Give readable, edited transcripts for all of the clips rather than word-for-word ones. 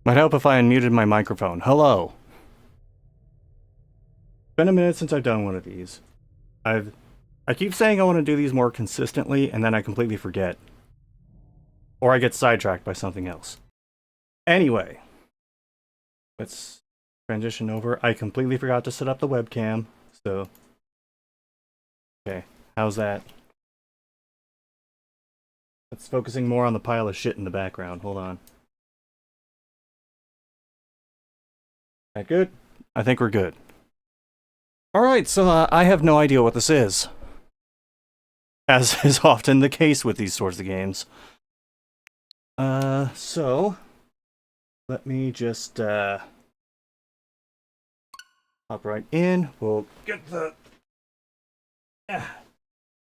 Might help if I unmuted my microphone. Hello. Been a minute since I've done one of these. I keep saying I want to do these more consistently, and then I completely forget. Or I get sidetracked by something else. Anyway, let's transition over. I completely forgot to set up the webcam, so... Okay, how's that? It's focusing more on the pile of shit in the background. Hold on. That good? I think we're good. Alright, so I have no idea what this is. As is often the case with these sorts of games. So... Let me just, hop right in. We'll get the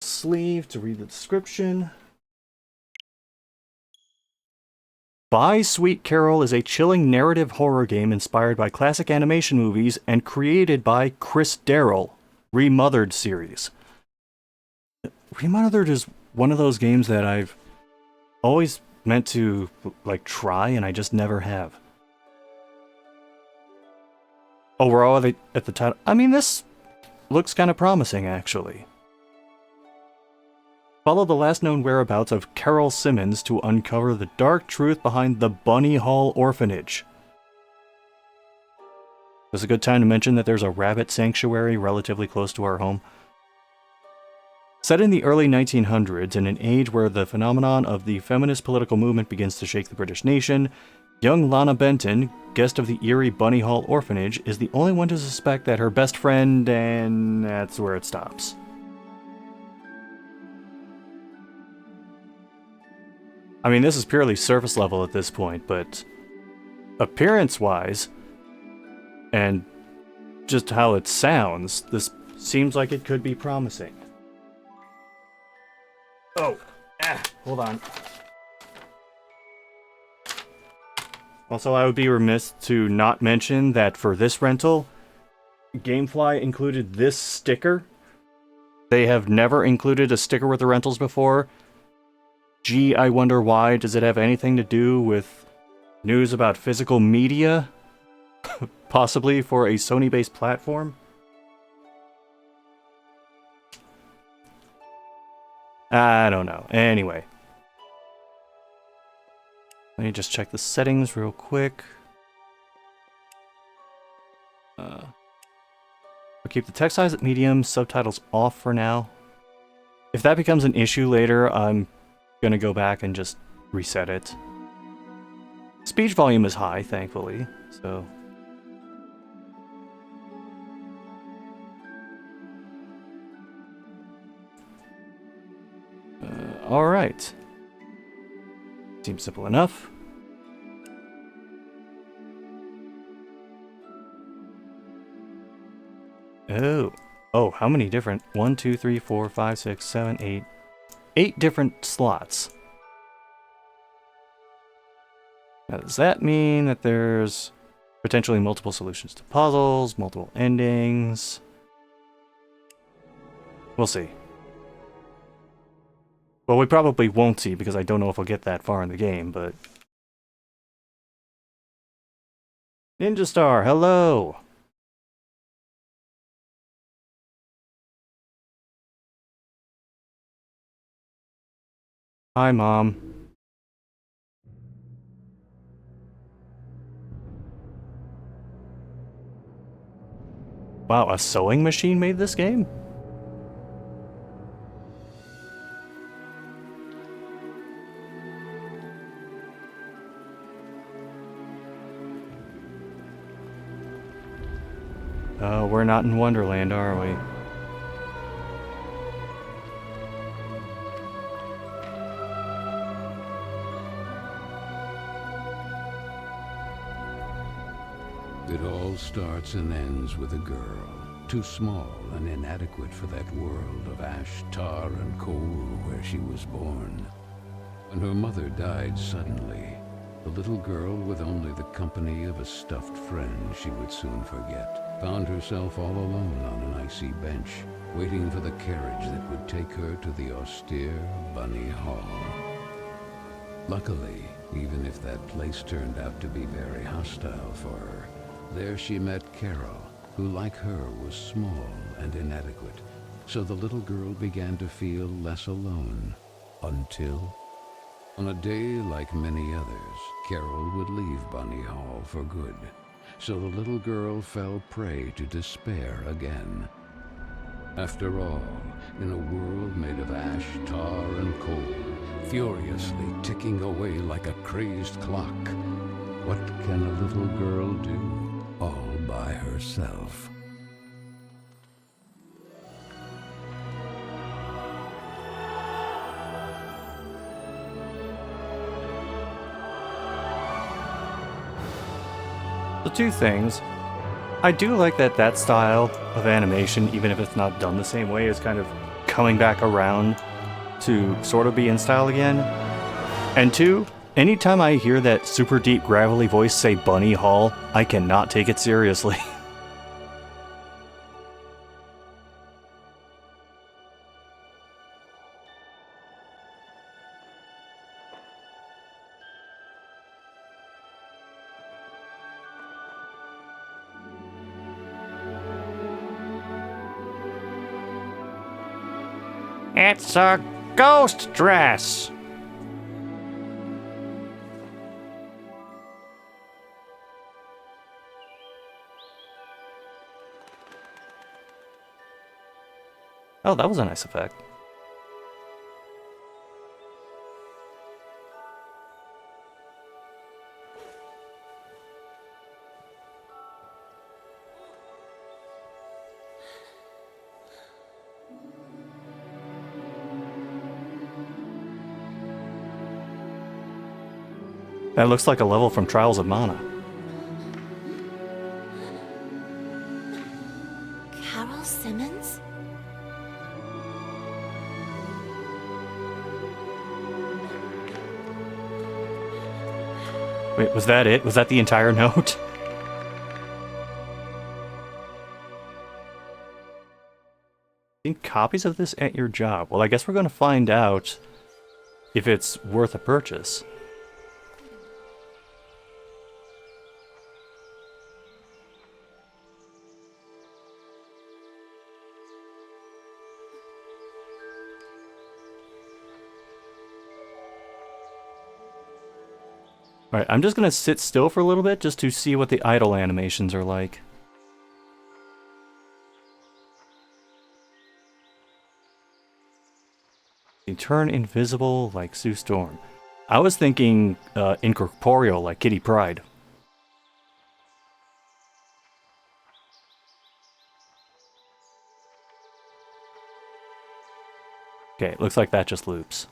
sleeve to read the description. Bye, Sweet Carol is a chilling narrative horror game inspired by classic animation movies and created by Chris Darrell, Remothered series. Remothered is one of those games that I've always meant to, like, try, and I just never have. Overall, at the title, I mean, this looks kind of promising, actually. Follow the last known whereabouts of Carol Simmons to uncover the dark truth behind the Bunny Hall Orphanage. This is a good time to mention that there's a rabbit sanctuary relatively close to our home. Set in the early 1900s, in an age where the phenomenon of the feminist political movement begins to shake the British nation, young Lana Benton, guest of the eerie Bunny Hall Orphanage, is the only one to suspect that her best friend, and that's where it stops. I mean, this is purely surface level at this point, but appearance-wise, and just how it sounds, this seems like it could be promising. Oh, hold on. Also, I would be remiss to not mention that for this rental, GameFly included this sticker. They have never included a sticker with the rentals before. Gee, I wonder why. Does it have anything to do with news about physical media? Possibly for a Sony-based platform? I don't know. Anyway. Let me just check the settings real quick. I'll keep the text size at medium, subtitles off for now. If that becomes an issue later, I'm gonna go back and just reset it. Speech volume is high, thankfully, so... Alright. Seems simple enough. Oh, how many different? 1, 2, 3, 4, 5, 6, 7, 8. 8 different slots. Now, does that mean that there's potentially multiple solutions to puzzles, multiple endings? We'll see. Well, we probably won't see because I don't know if I'll get that far in the game, but... Ninja Star, hello! Hi, Mom. Wow, a sewing machine made this game? Oh, we're not in Wonderland, are we? It all starts and ends with a girl, too small and inadequate for that world of ash, tar, and coal where she was born. When her mother died suddenly, the little girl, with only the company of a stuffed friend she would soon forget, found herself all alone on an icy bench, waiting for the carriage that would take her to the austere Bunny Hall. Luckily, even if that place turned out to be very hostile for her. There she met Carol, who like her was small and inadequate, so the little girl began to feel less alone, until, on a day like many others, Carol would leave Bunny Hall for good, so the little girl fell prey to despair again. After all, in a world made of ash, tar, and coal, furiously ticking away like a crazed clock, what can a little girl do all by herself? The two things. I do like that style of animation, even if it's not done the same way, is kind of coming back around to sort of be in style again. And two, anytime I hear that super deep gravelly voice say Bunny Hall, I cannot take it seriously. It's a ghost dress! Oh, that was a nice effect. That looks like a level from Trials of Mana. Carol Simmons? Wait, was that it? Was that the entire note? Need copies of this at your job. Well, I guess we're going to find out if it's worth a purchase. Alright, I'm just going to sit still for a little bit just to see what the idle animations are like. You turn invisible like Sue Storm. I was thinking incorporeal like Kitty Pryde. Okay, looks like that just loops.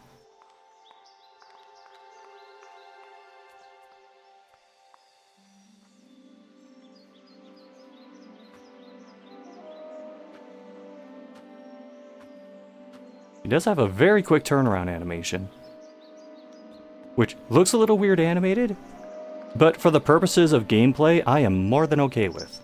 It does have a very quick turnaround animation, which looks a little weird animated, but for the purposes of gameplay, I am more than okay with.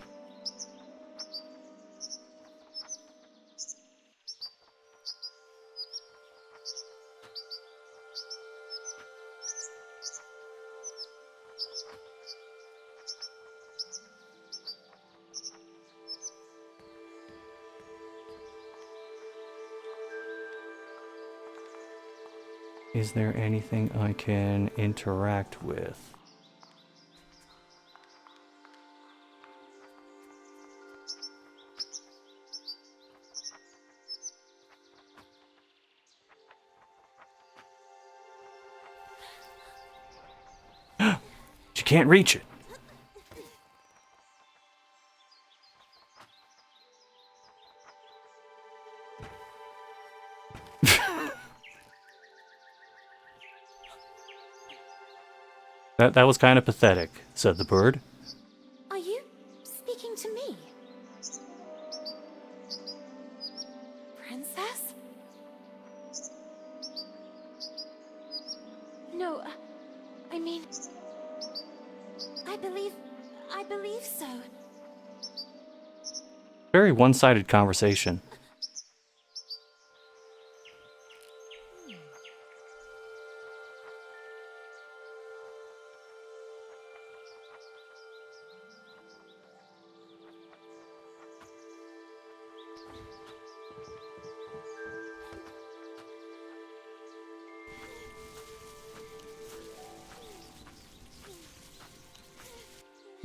Is there anything I can interact with? She can't reach it. That was kind of pathetic, said the bird. Are you speaking to me? Princess? No, I mean... I believe so. Very one-sided conversation.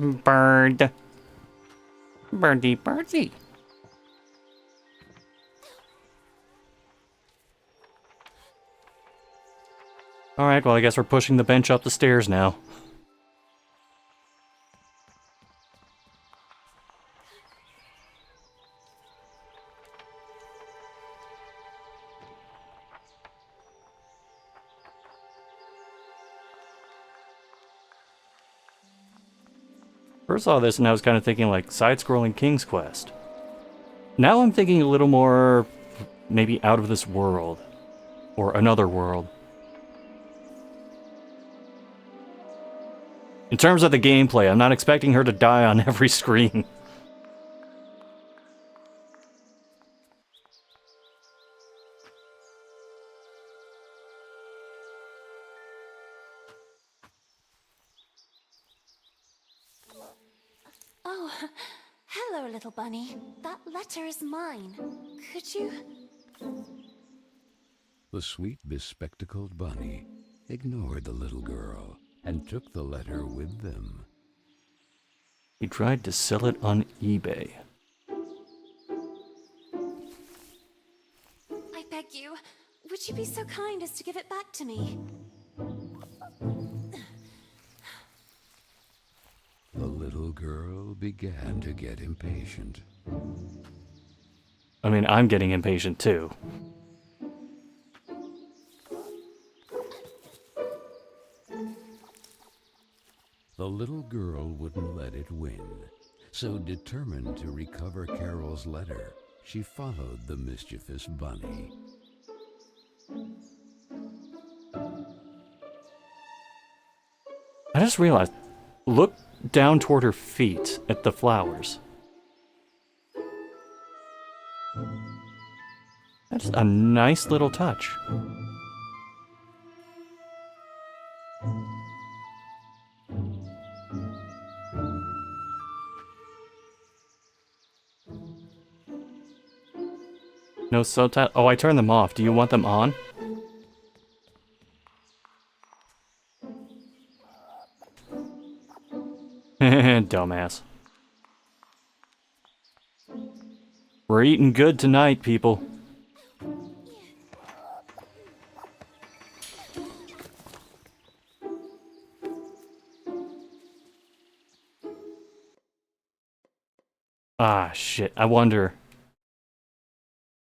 Bird. Birdie, birdie. Alright, well, I guess we're pushing the bench up the stairs now. First saw this and I was kind of thinking like side-scrolling King's Quest. Now I'm thinking a little more maybe out of this world. Or another world. In terms of the gameplay, I'm not expecting her to die on every screen. Oh, hello, little bunny. That letter is mine. Could you... The sweet, bespectacled bunny ignored the little girl and took the letter with them. He tried to sell it on eBay. I beg you, would you be so kind as to give it back to me? The little girl began to get impatient. I mean, I'm getting impatient too. The little girl wouldn't let it win, so determined to recover Carol's letter, she followed the mischievous bunny. I just realized, look down toward her feet at the flowers. That's a nice little touch. No subtitle. Oh, I turned them off. Do you want them on? Dumbass. We're eating good tonight, people. Ah, shit. I wonder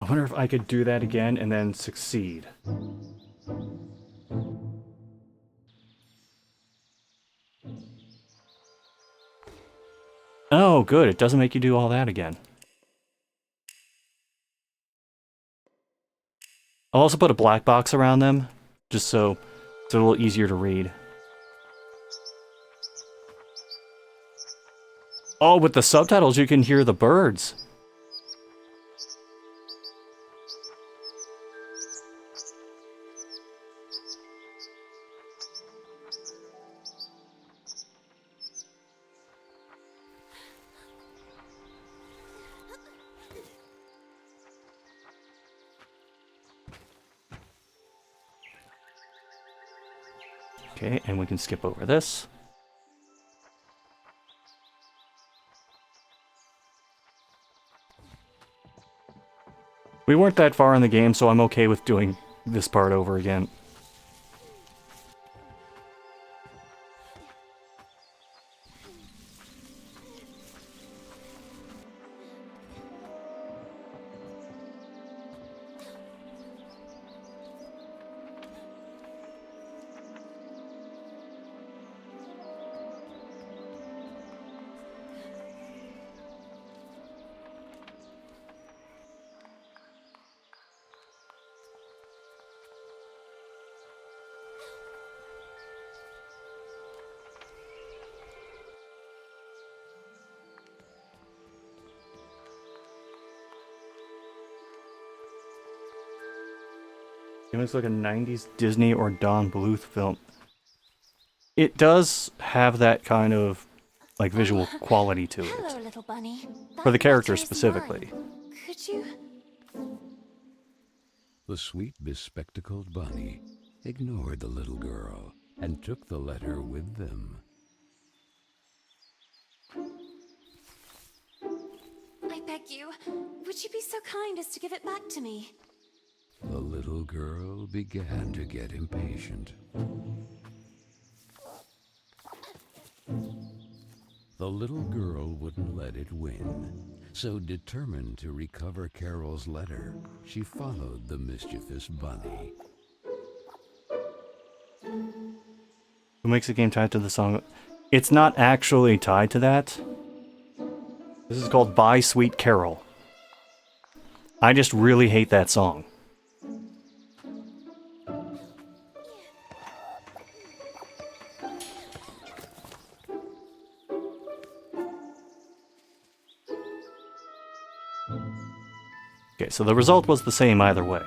if I could do that again and then succeed. Oh, good. It doesn't make you do all that again. I'll also put a black box around them, just so it's a little easier to read. Oh, with the subtitles you can hear the birds. Okay, and we can skip over this. We weren't that far in the game, so I'm okay with doing this part over again. It looks like a 90s Disney or Don Bluth film. It does have that kind of, like, visual quality to Hello, it. little bunny. For the That characters letter is specifically. mine. Could you... The sweet, bespectacled bunny ignored the little girl and took the letter with them. beg you, would you be so kind as to give it back to me? The little girl began to get impatient. The little girl wouldn't let it win. So determined to recover Carol's letter, she followed the mischievous bunny. Who makes a game tied to the song? It's not actually tied to that. This is called Bye Sweet Carol. I just really hate that song. Okay, so the result was the same either way.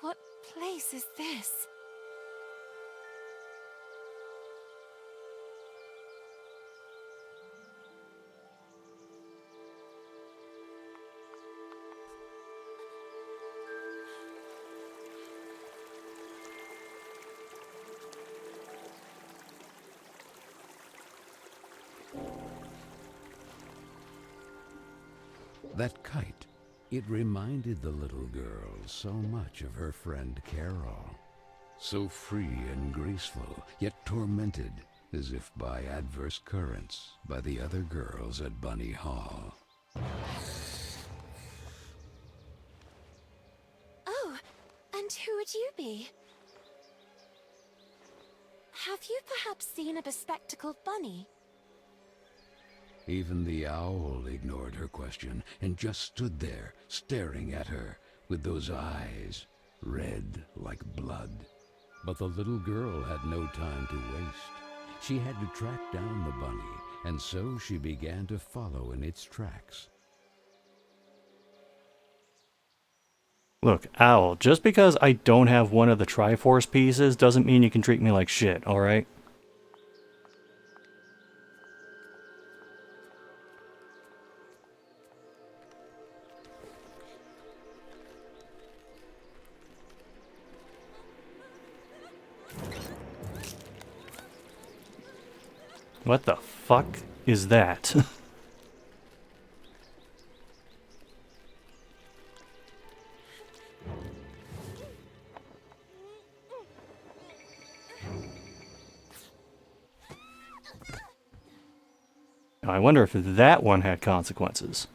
What place is this? That kite, it reminded the little girl so much of her friend Carol. So free and graceful, yet tormented, as if by adverse currents, by the other girls at Bunny Hall. Oh, and who would you be? Have you perhaps seen a bespectacled bunny? Even the owl ignored her question and just stood there, staring at her, with those eyes, red like blood. But the little girl had no time to waste. She had to track down the bunny, and so she began to follow in its tracks. Look, Owl, just because I don't have one of the Triforce pieces doesn't mean you can treat me like shit, alright? What the fuck is that? Now, I wonder if that one had consequences.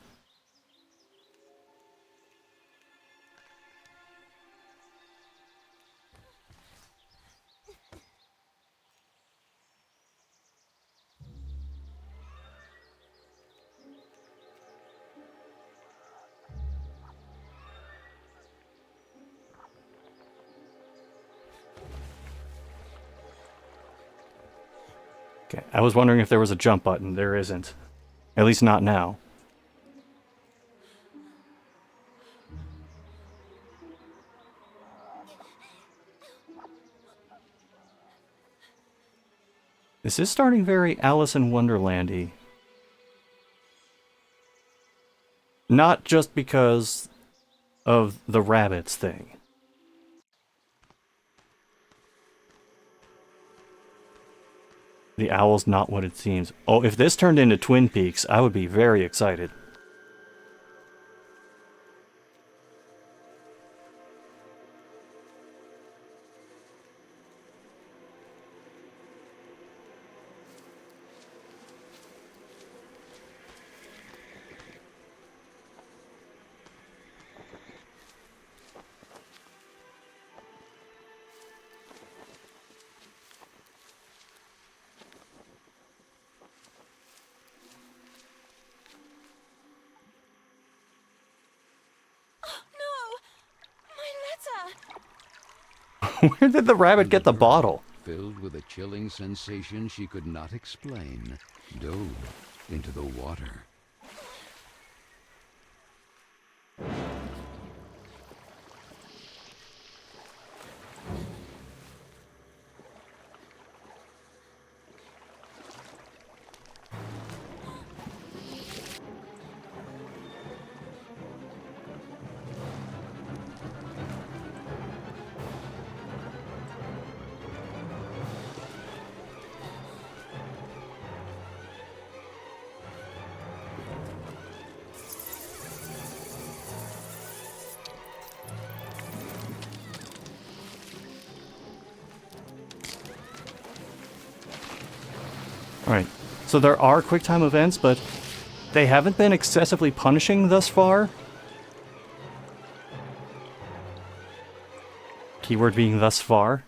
Okay, I was wondering if there was a jump button. There isn't. At least not now. This is starting very Alice in Wonderland-y. Not just because of the rabbits thing. The owl's not what it seems. Oh, if this turned into Twin Peaks, I would be very excited. Where did the rabbit get the bottle? Filled with a chilling sensation she could not explain, dove into the water. Alright, so there are QuickTime events, but they haven't been excessively punishing thus far. Keyword being thus far.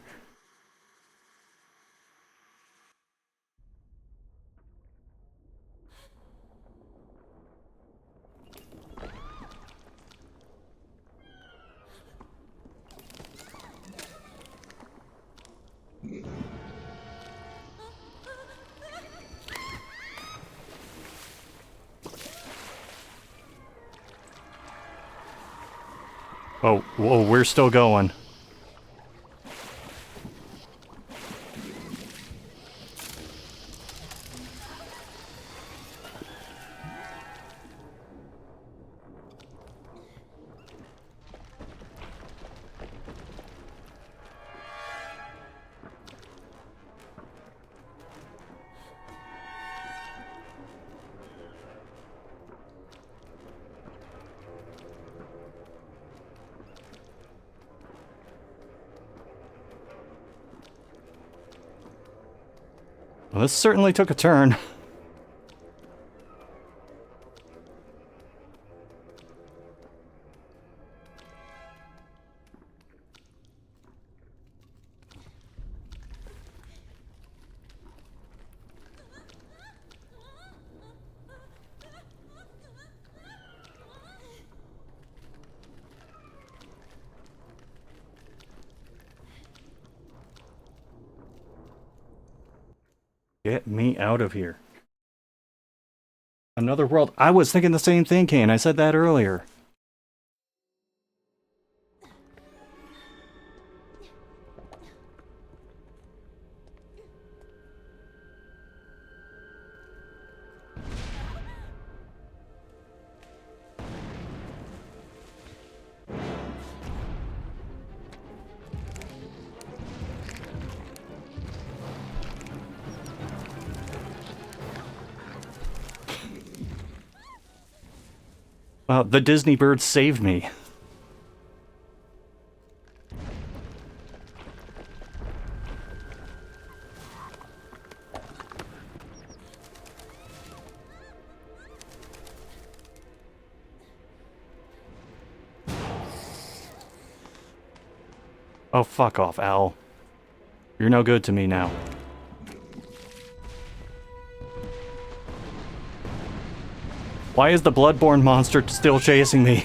Oh, whoa, we're still going. Well, this certainly took a turn. Get me out of here. Another world. I was thinking the same thing, Kane. I said that earlier. Wow, the Disney bird saved me. Oh, fuck off, Owl. You're no good to me now. Why is the Bloodborne monster still chasing me?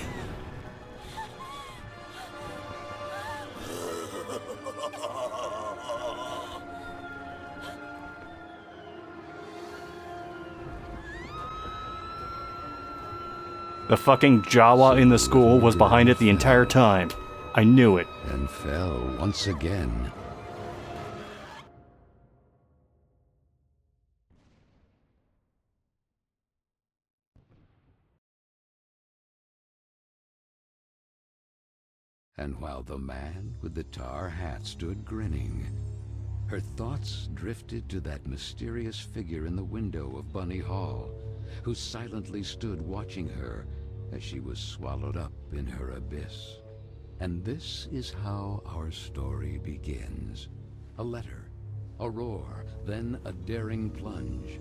The fucking Jawa in the school was behind it the entire time. I knew it. And fell once again. And while the man with the tar hat stood grinning, her thoughts drifted to that mysterious figure in the window of Bunny Hall, who silently stood watching her as she was swallowed up in her abyss. And this is how our story begins. A letter, a roar, then a daring plunge,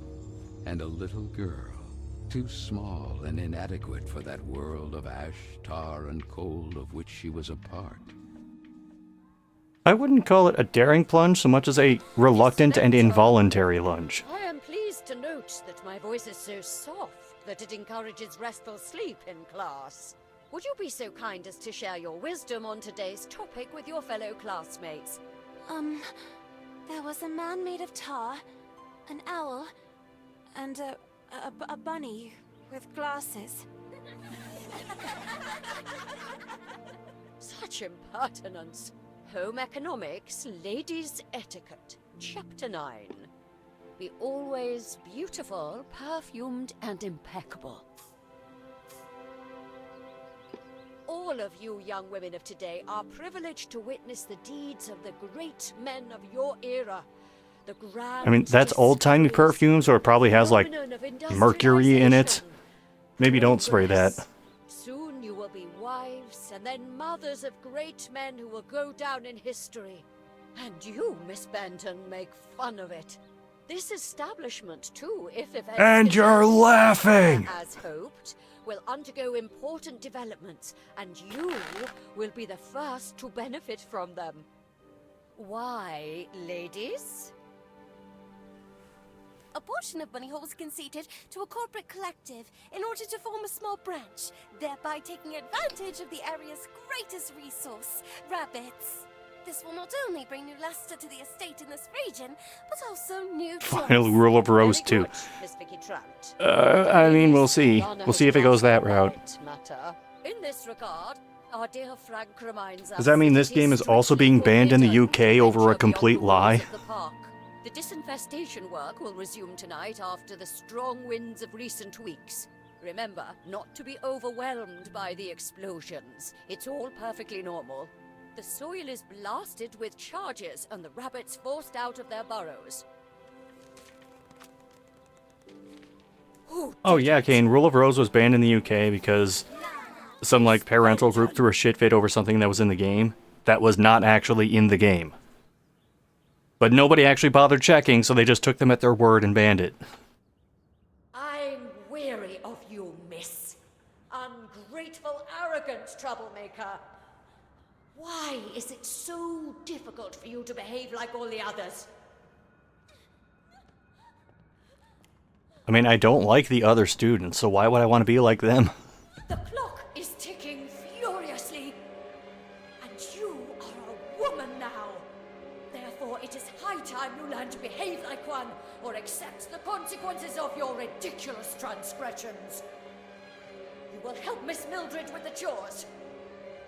and a little girl, too small and inadequate for that world of ash, tar, and coal of which she was a part. I wouldn't call it a daring plunge so much as a reluctant and involuntary lunge. I am pleased to note that my voice is so soft that it encourages restful sleep in class. Would you be so kind as to share your wisdom on today's topic with your fellow classmates? There was a man made of tar, an owl, and a bunny with glasses. Such impertinence. Home Economics, Ladies' Etiquette, Chapter 9. Be always beautiful, perfumed, and impeccable. All of you young women of today are privileged to witness the deeds of the great men of your era. The grand I mean, that's old-timey discoveries, perfume, so it probably has, like, phenomenon of mercury in it. industrialization. Maybe don't spray that. Progress. Soon you will be wives and then mothers of great men who will go down in history. And you, Miss Benton, make fun of it. This establishment, too, if events And you're continue laughing! as hoped, will undergo important developments, and you will be the first to benefit from them. Why, ladies? A portion of Bunny Hall was conceded to a corporate collective in order to form a small branch, thereby taking advantage of the area's greatest resource, rabbits. This will not only bring new luster to the estate in this region, but also new Final jobs. rule of Rose Very 2. good, Miss Vicky Trout. I mean, we'll see. Lana We'll see has if it goes that grasped the route. right matter. In this regard, our dear Frank reminds us. Does that mean this it game is also being banned in the forbidden UK to over a venture beyond complete the walls lie? of the park. The disinfestation work will resume tonight after the strong winds of recent weeks. Remember, not to be overwhelmed by the explosions. It's all perfectly normal. The soil is blasted with charges and the rabbits forced out of their burrows. Who Oh did yeah, it? Kane, Rule of Rose was banned in the UK because some, like, parental group threw a shit fit over something that was in the game that was not actually in the game. But nobody actually bothered checking, so they just took them at their word and banned it. I'm weary of you, miss. Ungrateful, arrogant troublemaker. Why is it so difficult for you to behave like all the others? I mean, I don't like the other students, so why would I want to be like them? The clock is ticking furiously. And you are a woman now. Therefore, it is high time you learn to behave like one, or accept the consequences of your ridiculous transgressions. You will help Miss Mildred with the chores.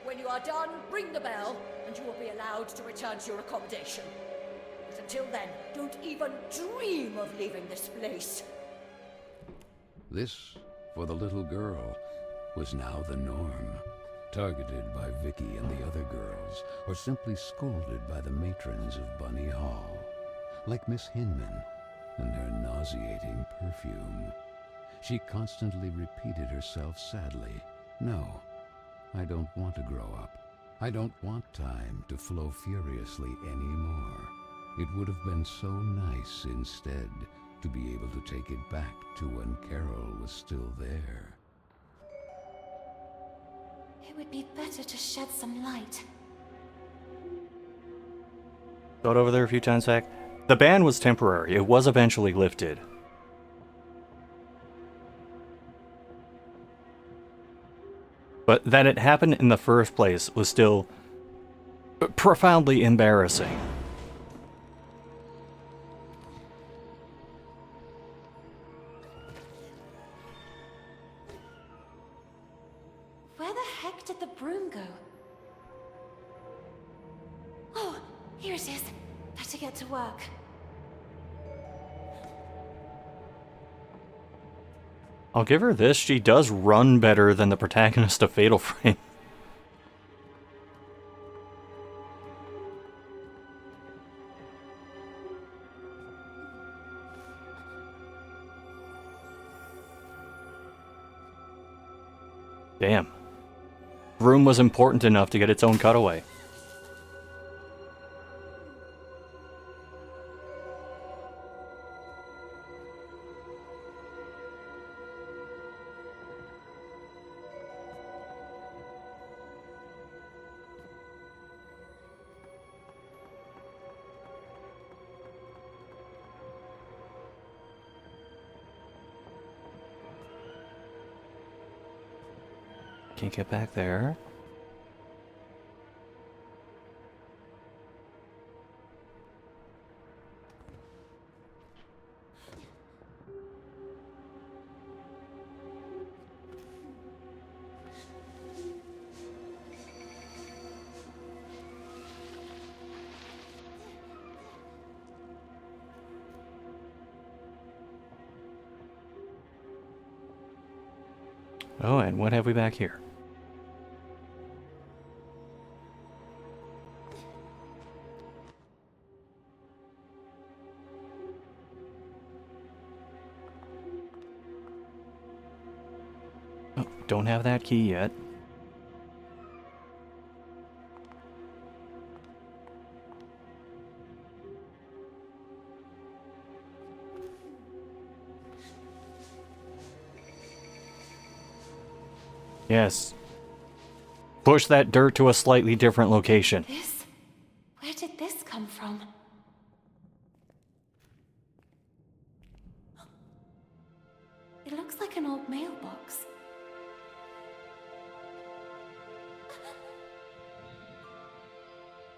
When you are done, ring the bell, and you will be allowed to return to your accommodation. But until then, don't even dream of leaving this place. This, for the little girl, was now the norm. Targeted by Vicky and the other girls, or simply scolded by the matrons of Bunny Hall. Like Miss Hinman and her nauseating perfume. She constantly repeated herself sadly, "No, I don't want to grow up. I don't want time to flow furiously anymore. It would have been so nice instead to be able to take it back to when Carol was still there." It would be better to shed some light. Got over there a few times back. The ban was temporary. It was eventually lifted. But that it happened in the first place was still profoundly embarrassing. Where the heck did the broom go? Oh, here it is. Better get to work. I'll give her this, she does run better than the protagonist of Fatal Frame. Damn. Room was important enough to get its own cutaway. Can't get back there. Oh, and what have we back here? Oh, don't have that key yet. Yes. Push that dirt to a slightly different location. This? Where did this come from? It looks like an old mailbox.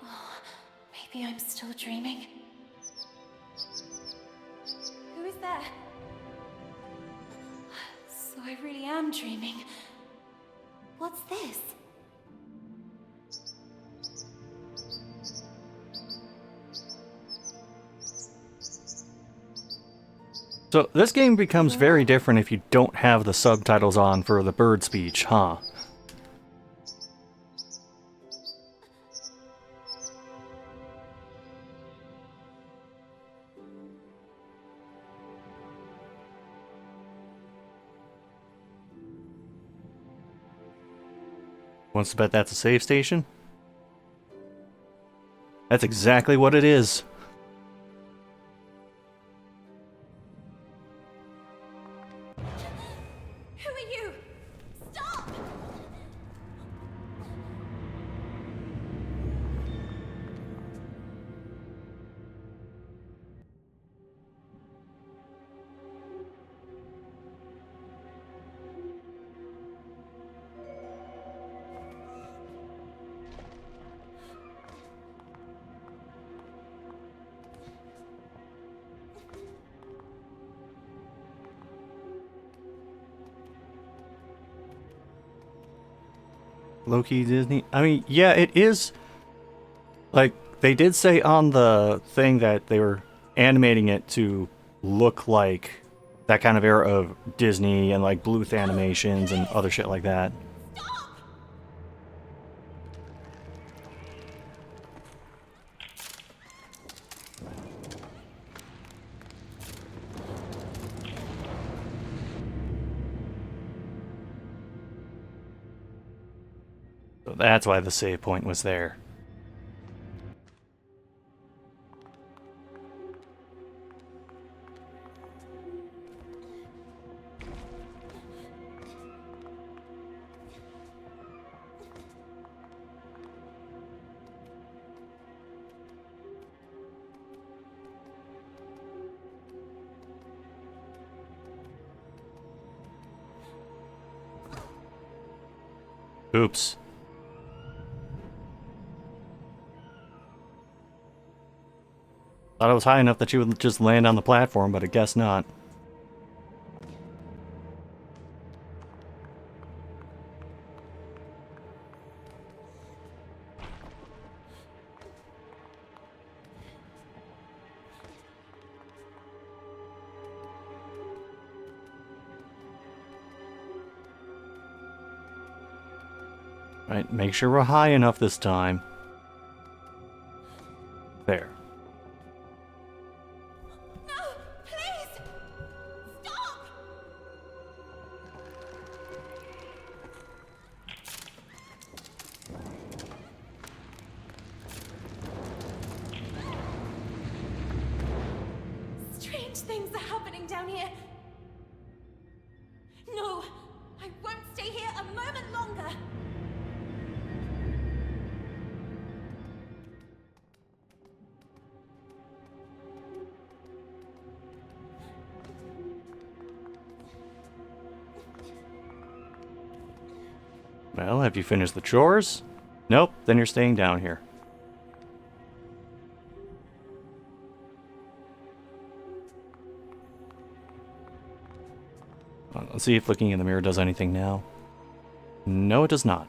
Oh, maybe I'm still dreaming. Who is there? So I really am dreaming. What's this? So this game becomes very different if you don't have the subtitles on for the bird speech, huh? Wants to bet that's a save station? That's exactly what it is. Who are you? Stop! Low-key Disney. I mean, yeah, it is. Like, they did say on the thing that they were animating it to look like that kind of era of Disney and like Bluth animations and other shit like that. So that's why the save point was there. Oops. Thought it was high enough that you would just land on the platform, but I guess not. Right, make sure we're high enough this time. There. No! Please! Stop! Strange things are happening down here. No! I won't stay here a moment longer! Well, have you finished the chores? Nope, then you're staying down here. Let's see if looking in the mirror does anything now. No, it does not.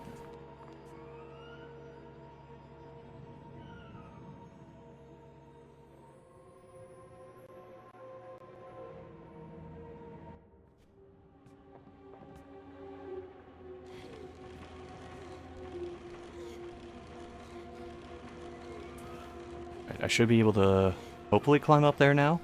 Right, I should be able to hopefully climb up there now.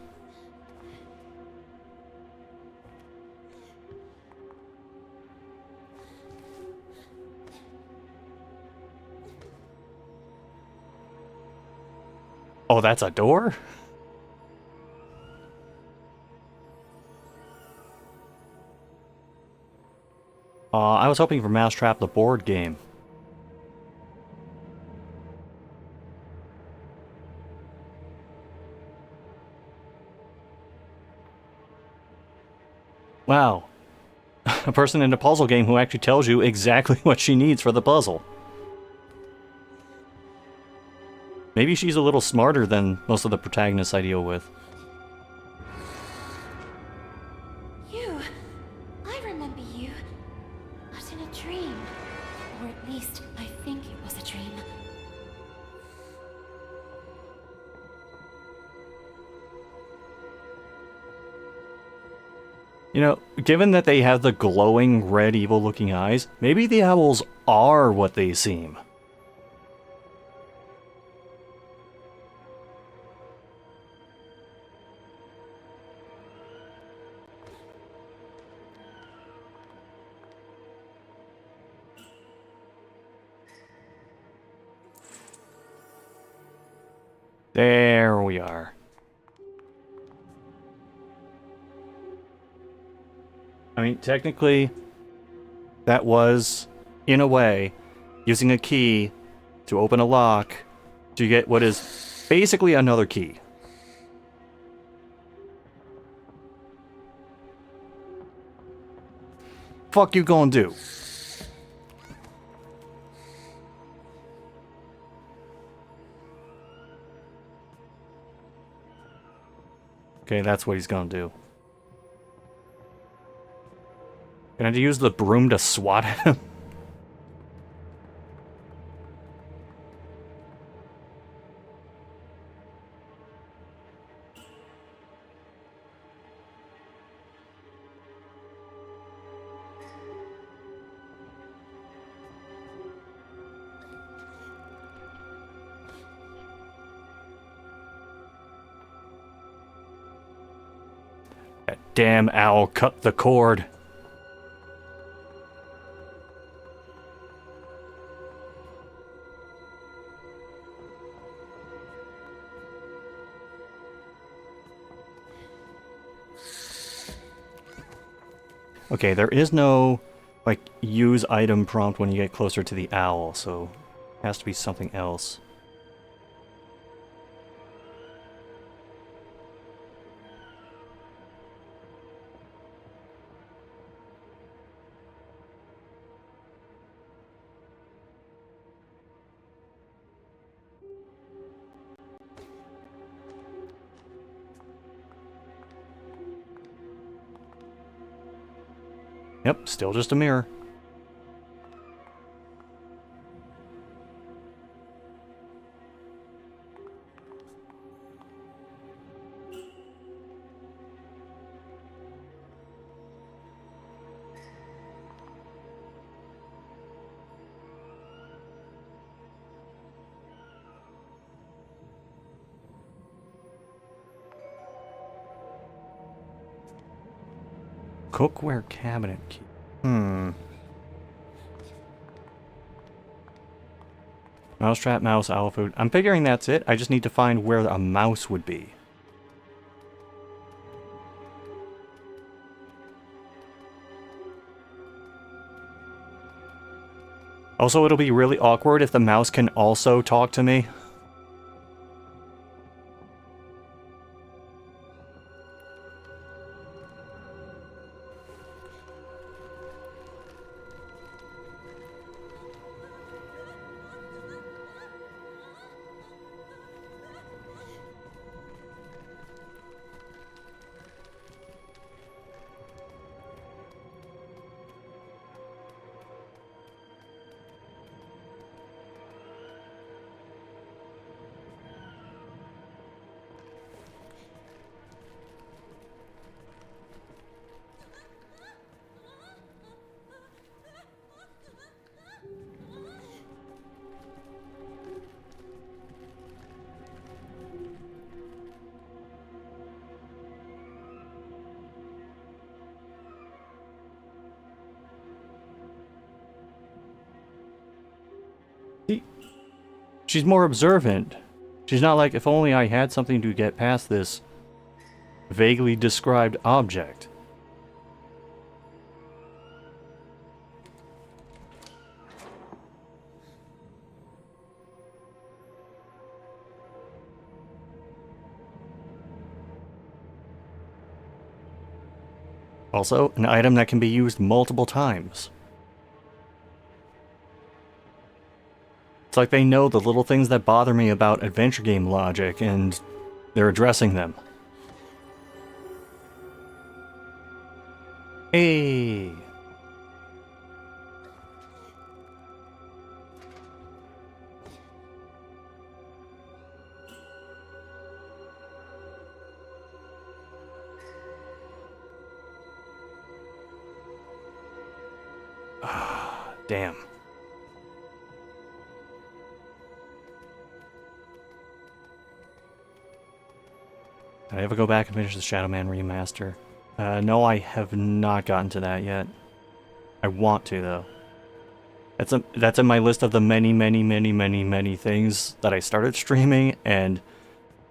Oh, that's a door? I was hoping for Mousetrap the board game. Wow. A person in a puzzle game who actually tells you exactly what she needs for the puzzle. Maybe she's a little smarter than most of the protagonists I deal with. You. I remember you. Not in a dream. Or at least, I think it was a dream. You know, given that they have the glowing red evil-looking eyes, maybe the owls are what they seem. There we are. I mean, technically, that was, in a way, using a key to open a lock to get what is basically another key. Fuck you gonna do? Okay, that's what he's gonna do. Can I use the broom to swat at him? That damn owl cut the cord. Okay, there is no, like, use item prompt when you get closer to the owl, so it has to be something else. Yep, still just a mirror. Cookware cabinet key. Mousetrap, mouse, owl food. I'm figuring that's it. I just need to find where a mouse would be. Also, it'll be really awkward if the mouse can also talk to me. She's more observant. She's not like, if only I had something to get past this vaguely described object. Also, an item that can be used multiple times. It's like they know the little things that bother me about adventure game logic, and they're addressing them. Hey! Damn. Did I ever go back and finish the Shadow Man remaster? No, I have not gotten to that yet. I want to, though. That's in my list of the many things that I started streaming and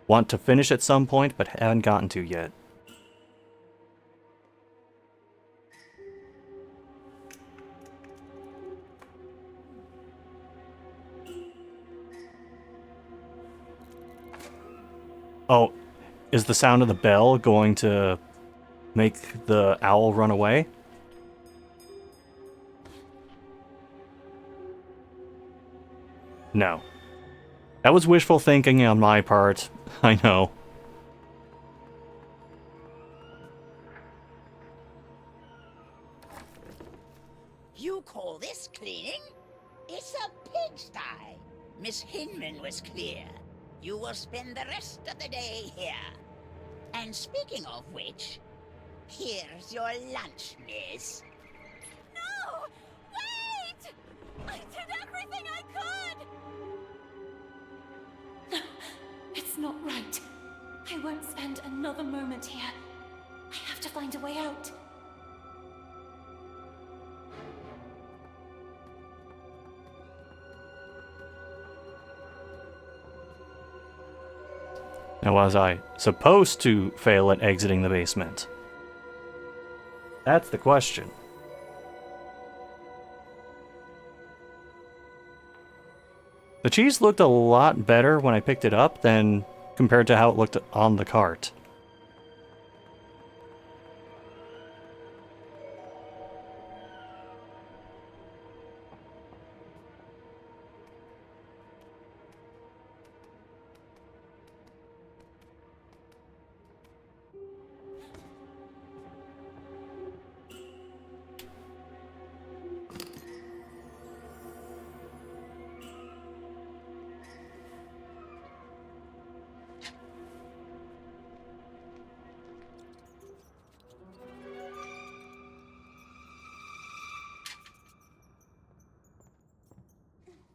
want to finish at some point, but haven't gotten to yet. Oh, is the sound of the bell going to make the owl run away? No. That was wishful thinking on my part. I know. You call this cleaning? It's a pigsty. Miss Hinman was clear. You will spend the rest of the day here. And speaking of which, here's your lunch, miss. No! Wait! I did everything I could! It's not right. I won't spend another moment here. I have to find a way out. Now, was I supposed to fail at exiting the basement? That's the question. The cheese looked a lot better when I picked it up than compared to how it looked on the cart.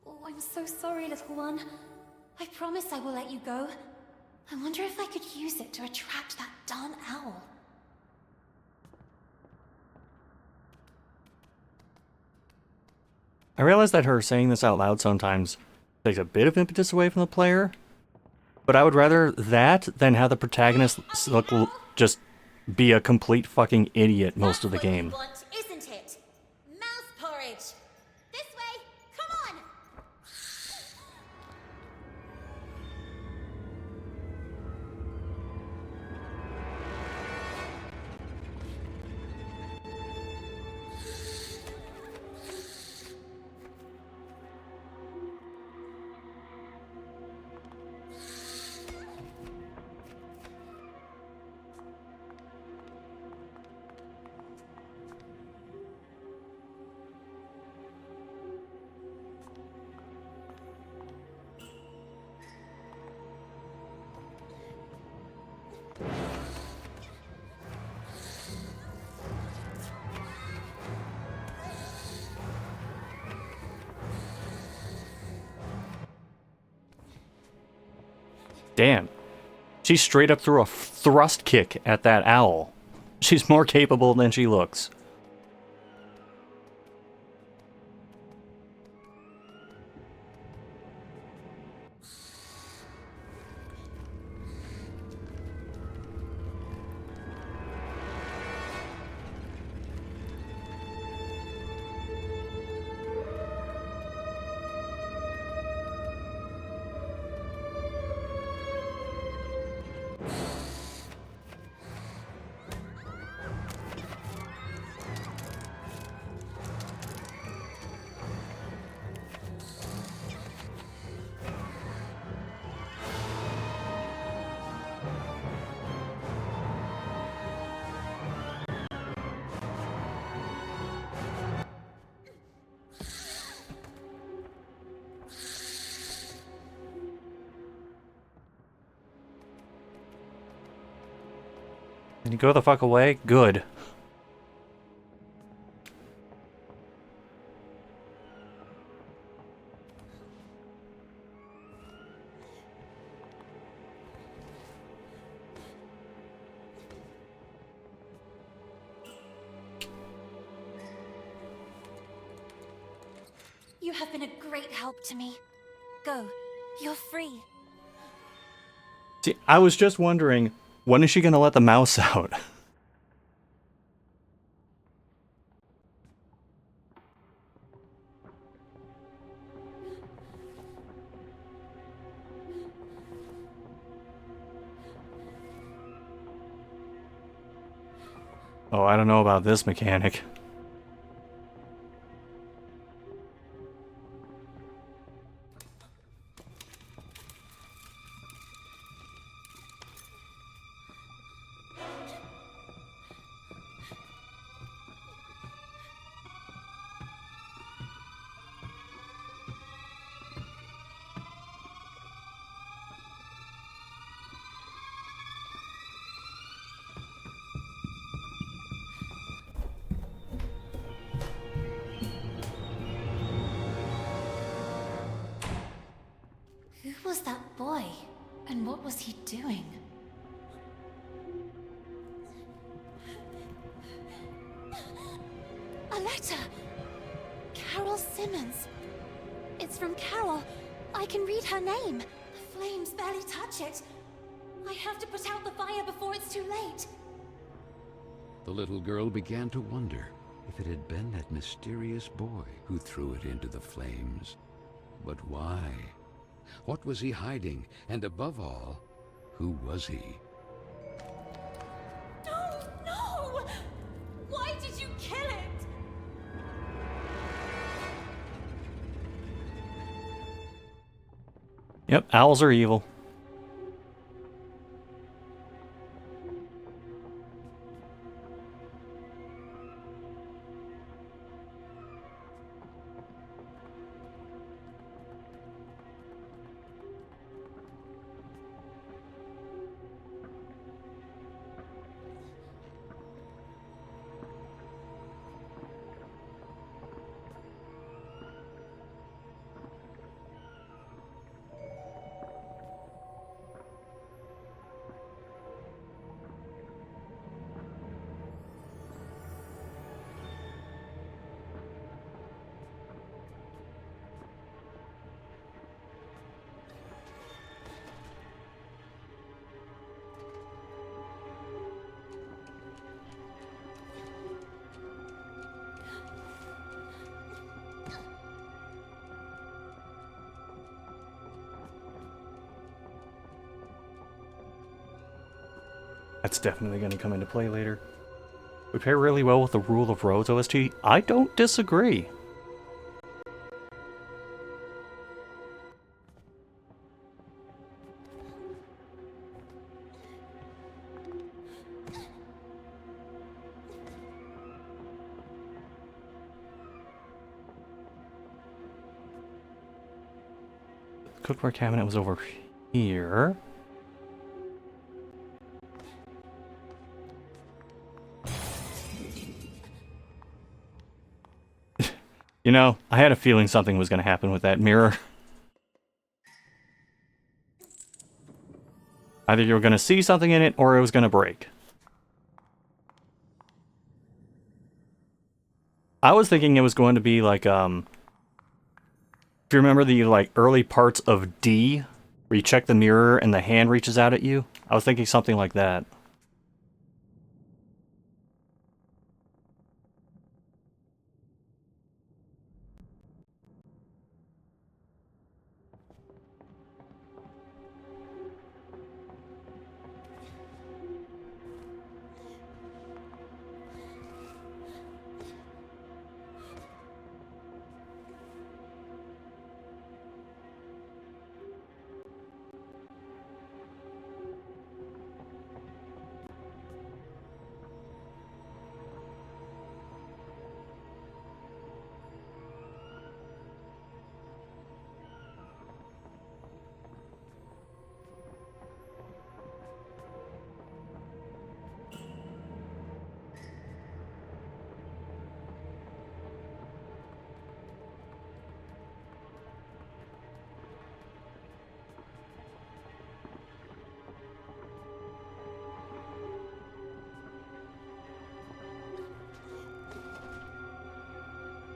Oh, I'm so sorry, little one. I promise I will let you go. I wonder if I could use it to attract that darn owl. I realize that her saying this out loud sometimes takes a bit of impetus away from the player, but I would rather that than have the protagonist just be a complete fucking idiot most of the game. That's what you want, isn't it? Mouth porridge. This way. Come on. Damn. She straight up threw a thrust kick at that owl. She's more capable than she looks. Can you go the fuck away? Good. You have been a great help to me. Go. You're free. See, I was just wondering, when is she gonna let the mouse out? Oh, I don't know about this mechanic. Who was that boy? And what was he doing? A letter! Carol Simmons. It's from Carol. I can read her name. The flames barely touch it. I have to put out the fire before it's too late. The little girl began to wonder if it had been that mysterious boy who threw it into the flames. But why? What was he hiding? And above all, who was he? No, no! Why did you kill it? Yep, owls are evil. That's definitely going to come into play later. We pair really well with the Rule of Rose OST. I don't disagree. The cookware cabinet was over here. You know, I had a feeling something was going to happen with that mirror. Either you were going to see something in it, or it was going to break. I was thinking it was going to be like, if you remember the, like, early parts of D, where you check the mirror and the hand reaches out at you? I was thinking something like that.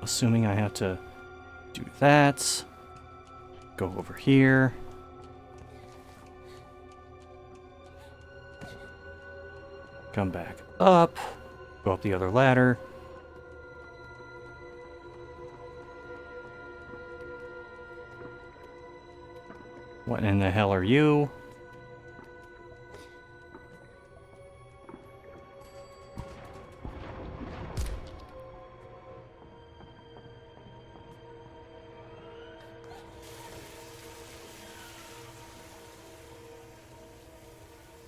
assuming I have to do that. Go over here. Come back up. Go up the other ladder. What in the hell are you?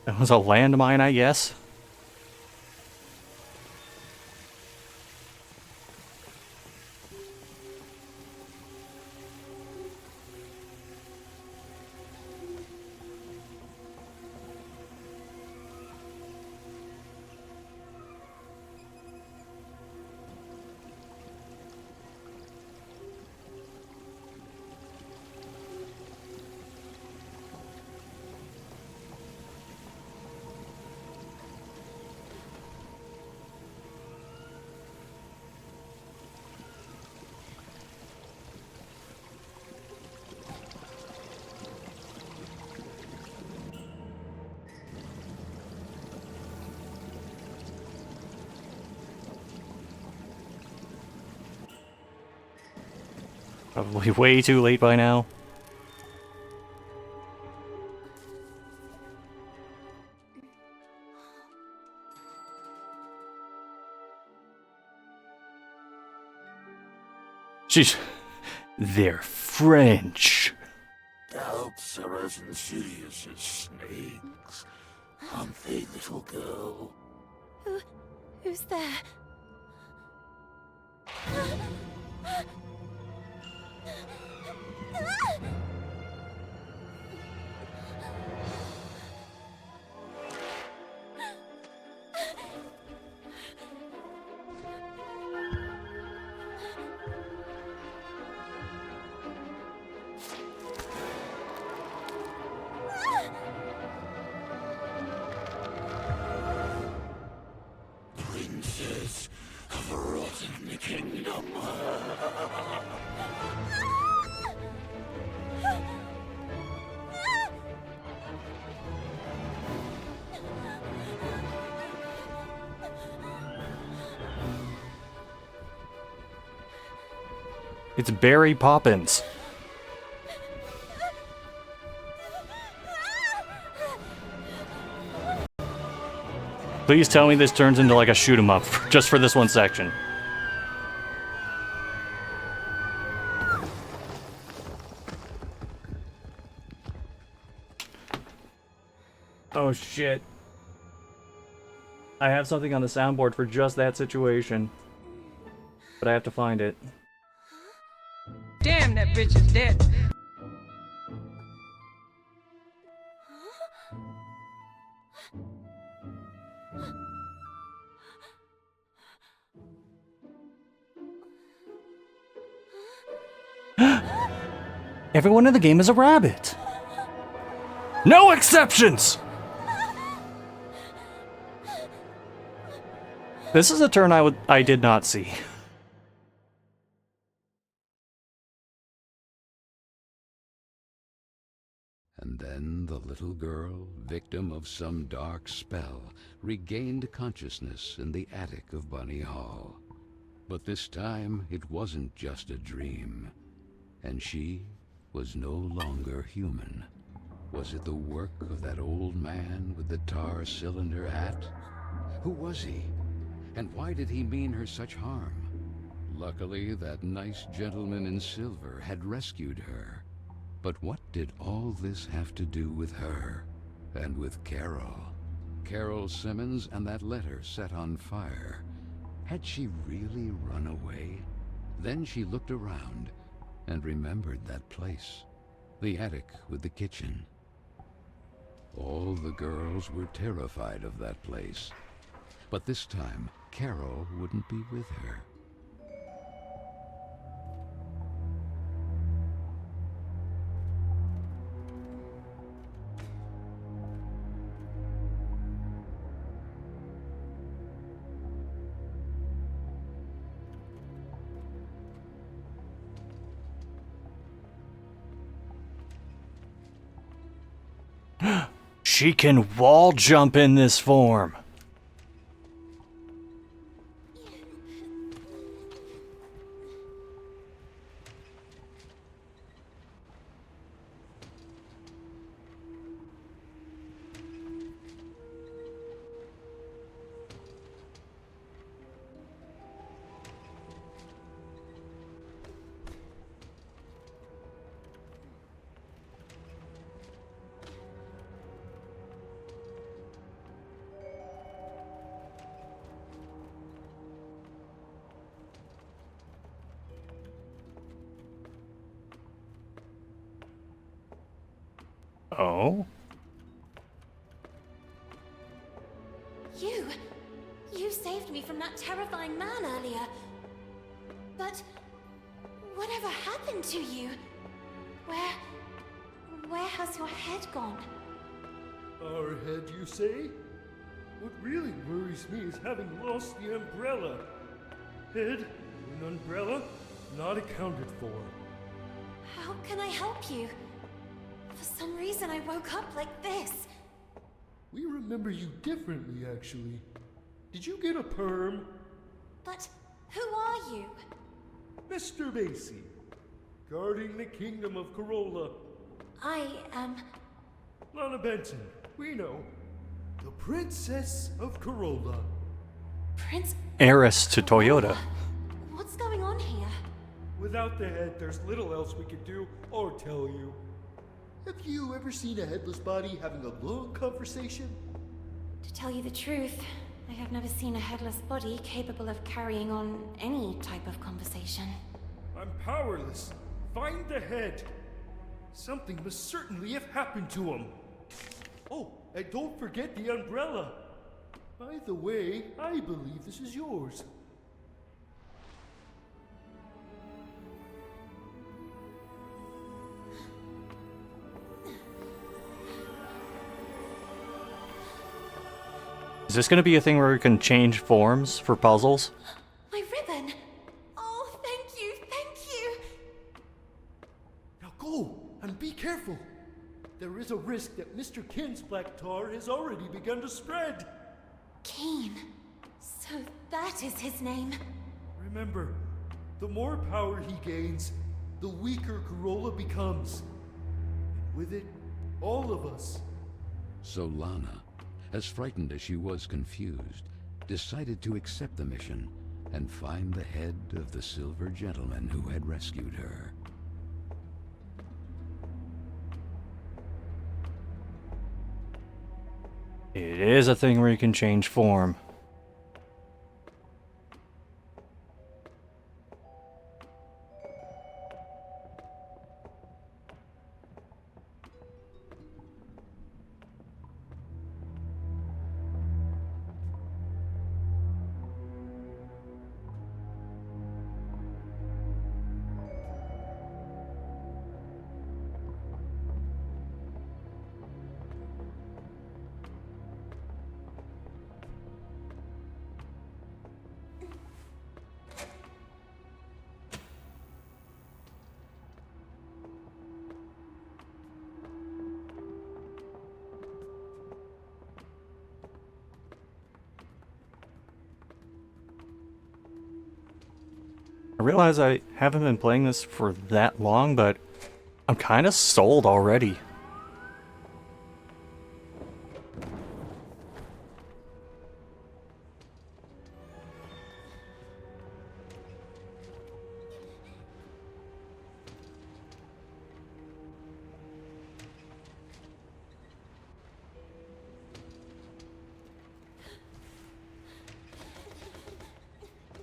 That was a landmine, I guess. Probably way too late by now. Sheesh. They're French. Doubts are as insidious as snakes, aren't they, little girl? Who's there? Princes have rotten the kingdom. It's Barry Poppins. Please tell me this turns into like a shoot 'em up just for this one section. Oh shit. I have something on the soundboard for just that situation. But I have to find it. Damn, that bitch is dead. Everyone in the game is a rabbit. No exceptions! This is a turn I did not see. And then the little girl, victim of some dark spell, regained consciousness in the attic of Bunny Hall. But this time, it wasn't just a dream. And she was no longer human. Was it the work of that old man with the tar cylinder hat? Who was he? And why did he mean her such harm? Luckily, that nice gentleman in silver had rescued her. But what did all this have to do with her? And with Carol? Carol Simmons and that letter set on fire. Had she really run away? Then she looked around and remembered that place. The attic with the kitchen. All the girls were terrified of that place. But this time, Carol wouldn't be with her. She can wall jump in this form. Oh? You saved me from that terrifying man earlier. But whatever happened to you? Where has your head gone? Our head, you say? What really worries me is having lost the umbrella. Head and umbrella not accounted for. How can I help you? For some reason I woke up like this. We remember you differently, actually. Did you get a perm? But who are you? Mr. Macy, guarding the kingdom of Corolla. I am... Lana Benton, we know. The Princess of Corolla. Prince... Heiress to Toyota. What's going on here? Without the head, there's little else we could do or tell you. Have you ever seen a headless body having a long conversation? To tell you the truth, I have never seen a headless body capable of carrying on any type of conversation. I'm powerless. Find the head. Something must certainly have happened to him. Oh, and don't forget the umbrella. By the way, I believe this is yours. Is this gonna be a thing where we can change forms for puzzles? My ribbon! Oh, thank you, thank you! Now go, and be careful. There is a risk that Mr. Kin's black tar has already begun to spread. Keen. So that is his name. Remember, the more power he gains, the weaker Corolla becomes. And with it, all of us. So Lana, as frightened as she was confused, decided to accept the mission and find the head of the silver gentleman who had rescued her. It is a thing where you can change form. I realize I haven't been playing this for that long, but I'm kind of sold already.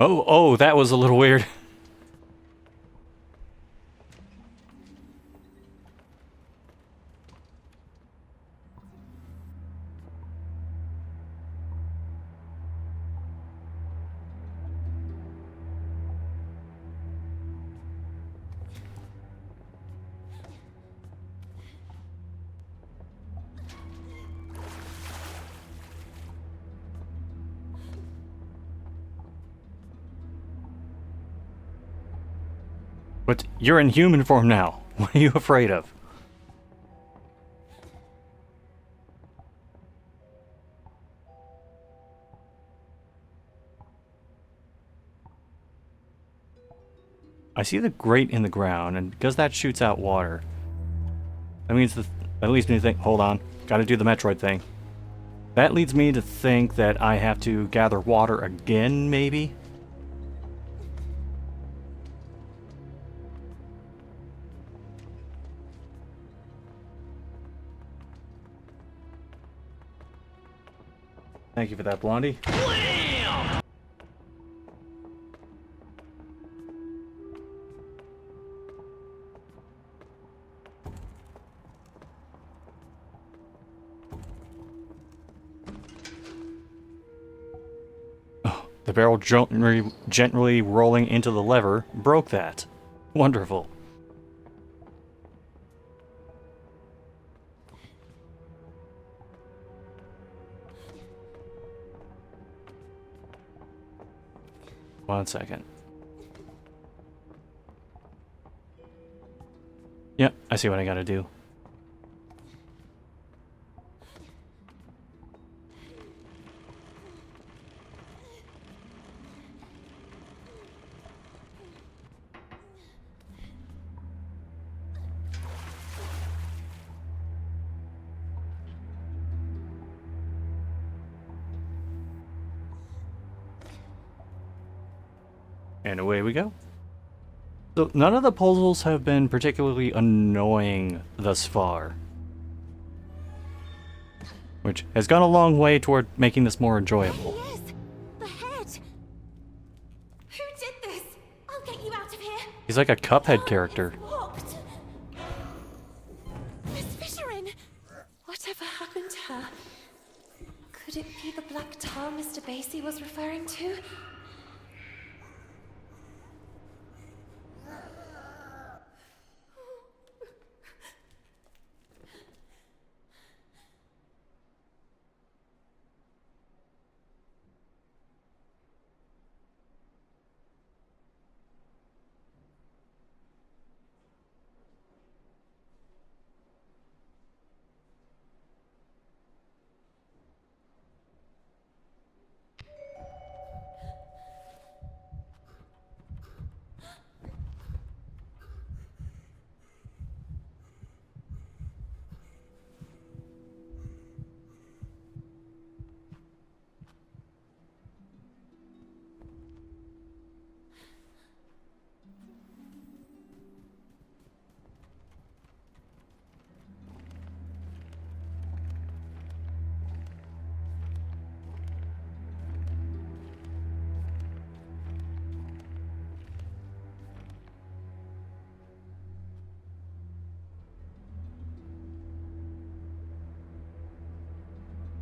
Oh, that was a little weird. But you're in human form now. What are you afraid of? I see the grate in the ground, and because that shoots out water, that means that leads me to think, hold on, gotta do the Metroid thing. That leads me to think that I have to gather water again, maybe? Thank you for that, Blondie. The barrel gently rolling into the lever broke that. Wonderful. One second. Yep, I see what I gotta do. And away we go. So none of the puzzles have been particularly annoying thus far, which has gone a long way toward making this more enjoyable. Yes, the head. Who did this? I'll get you out of here. He's like a Cuphead character. Locked. Miss Fisherin. Whatever happened to her? Could it be the black tar Mr. Basie was referring to?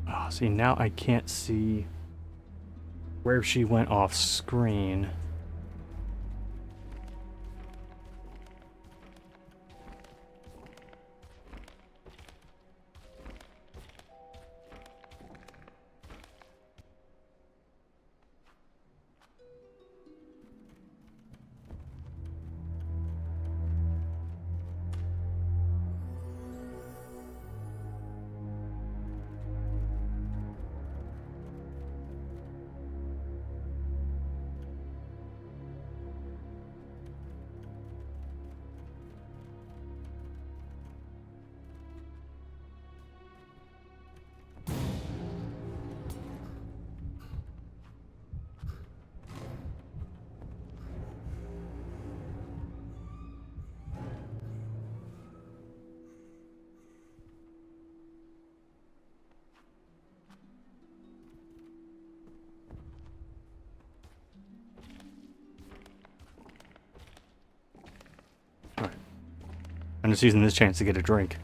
Oh, see, now I can't see where she went off screen. I'm just using this chance to get a drink.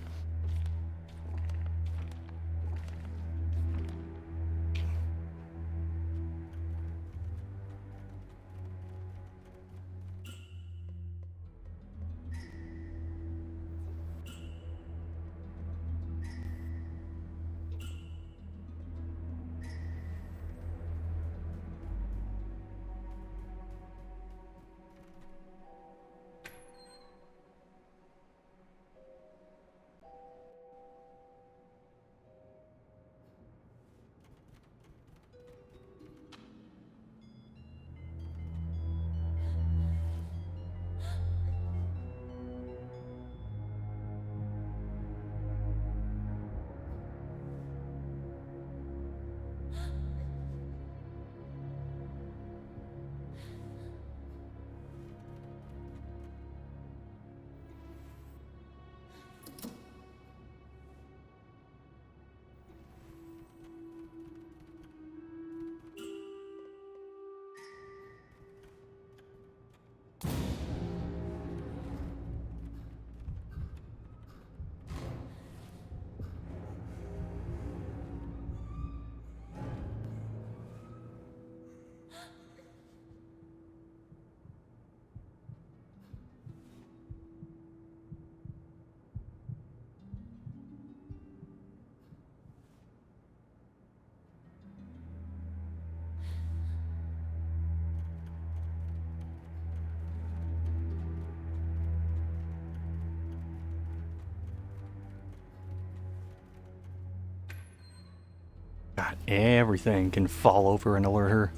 God, everything can fall over and alert her.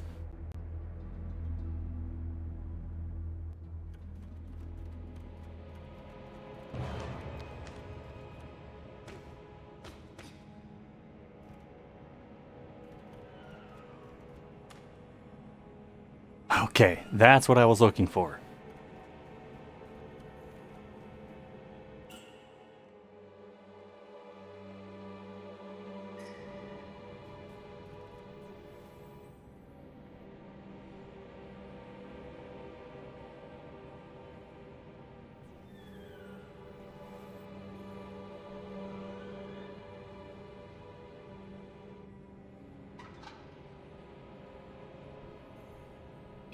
Okay, that's what I was looking for.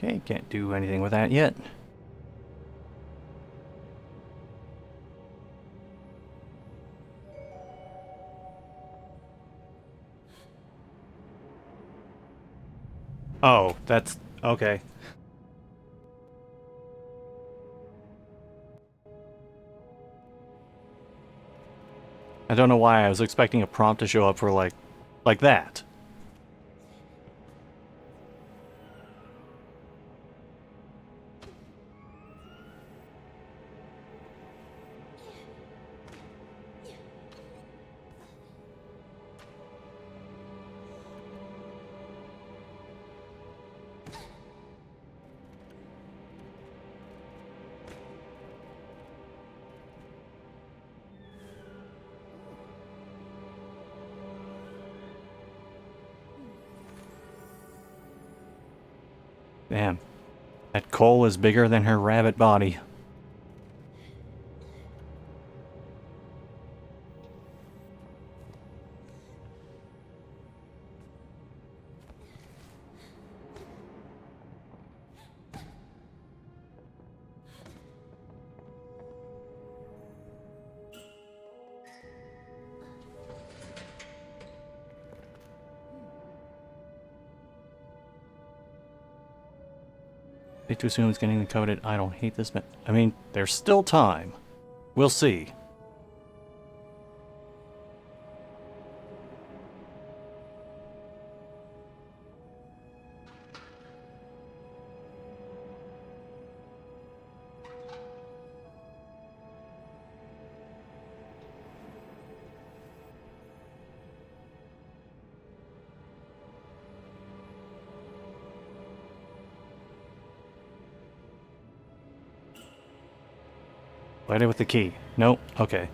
Okay, can't do anything with that yet. Oh, that's okay. I don't know why I was expecting a prompt to show up for like that. Damn. That coal is bigger than her rabbit body. Too soon it's getting encoded. I don't hate this, but I mean, there's still time. We'll see. Light it with the key. Nope. Okay.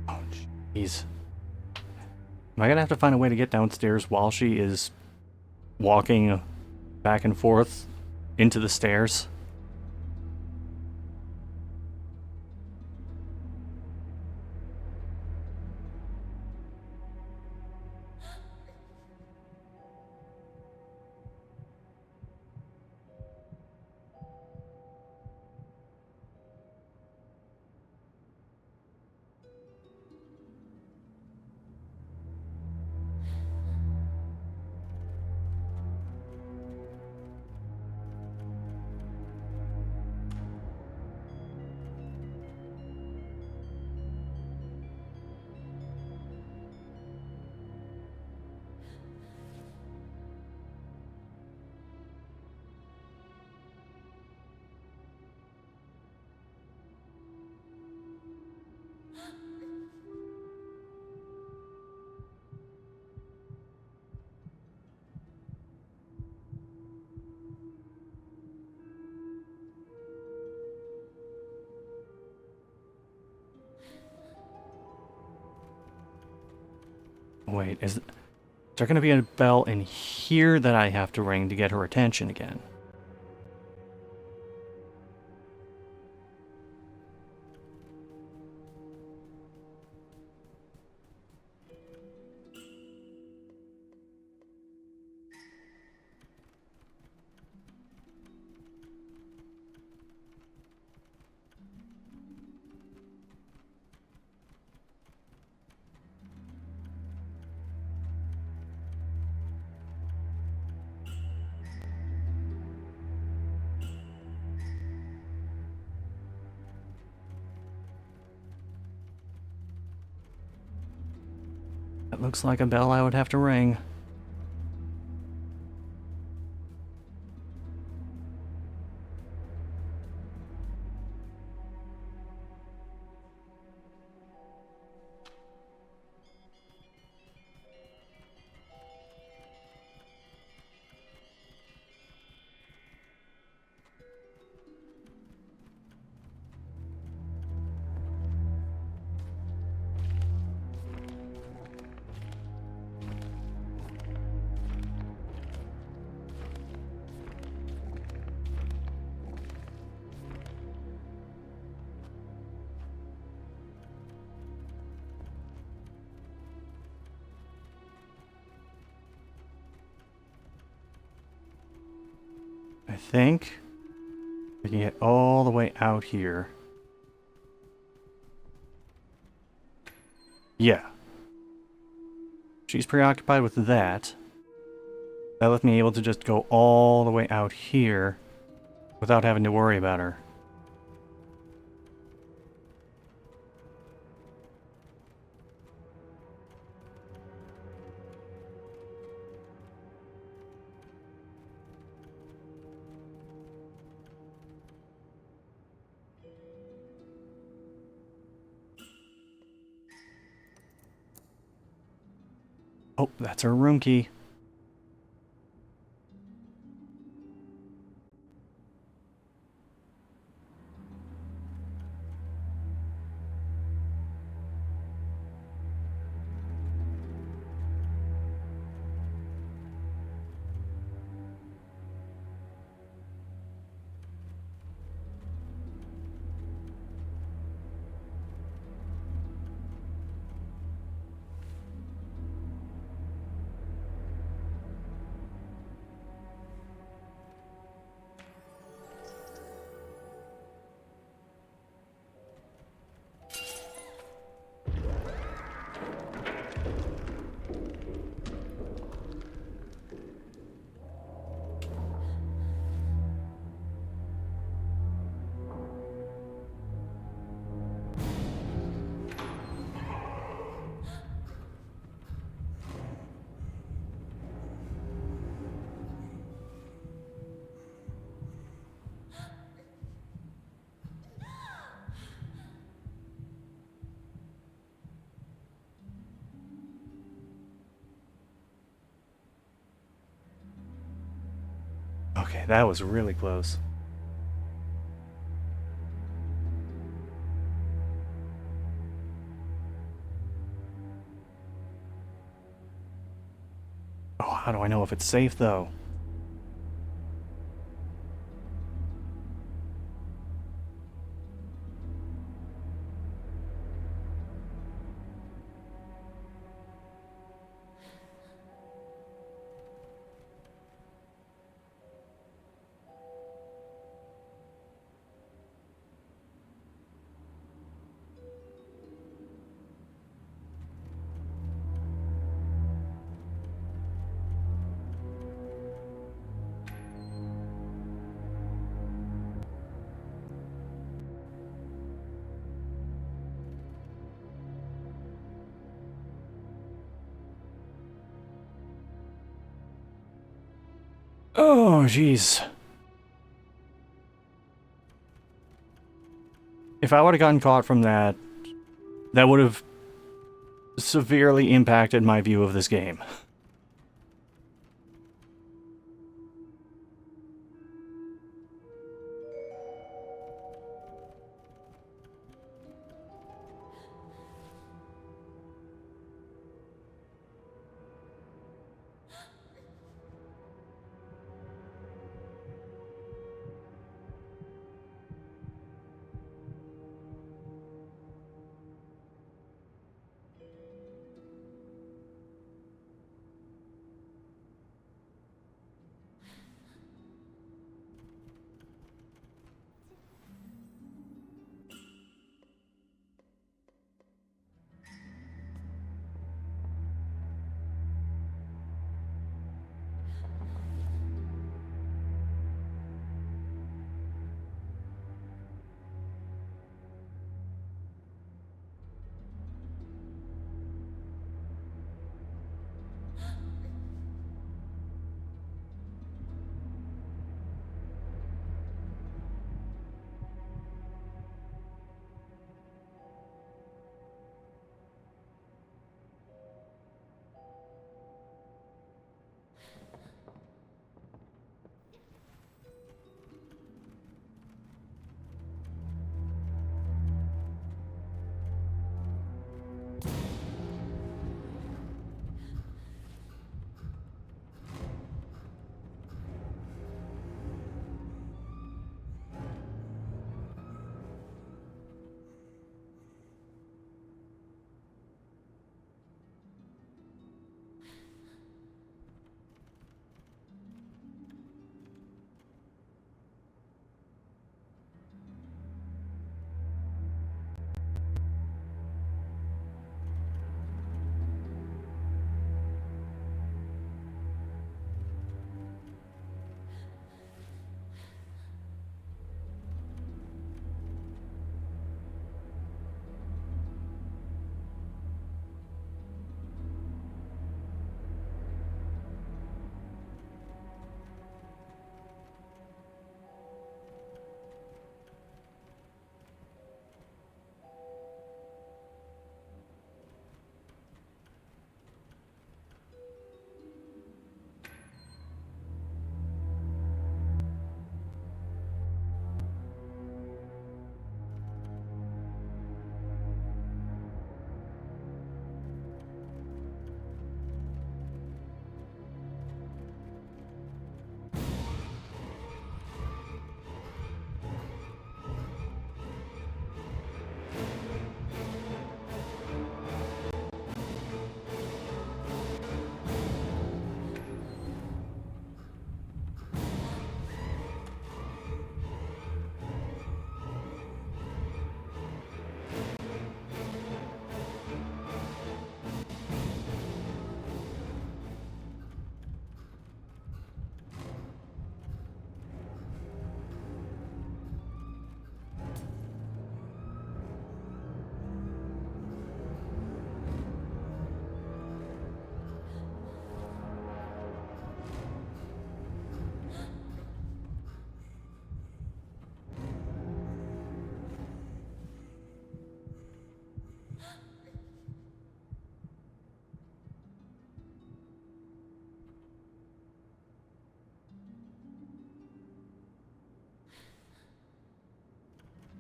Oh, jeez. Am I gonna have to find a way to get downstairs while she is walking back and forth into the stairs? Wait, is there going to be a bell in here that I have to ring to get her attention again? That looks like a bell I would have to ring. I think we can get all the way out here. Yeah. She's preoccupied with that. That left me able to just go all the way out here without having to worry about her. Oh, that's her room key. Okay, that was really close. Oh, how do I know if it's safe, though? Oh, jeez. If I would have gotten caught from that, that would have severely impacted my view of this game.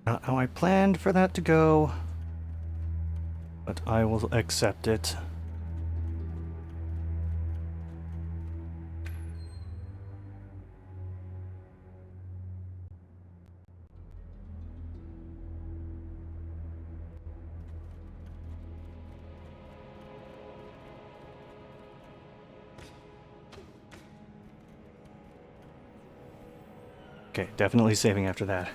Not how I planned for that to go, but I will accept it. Okay, definitely saving after that.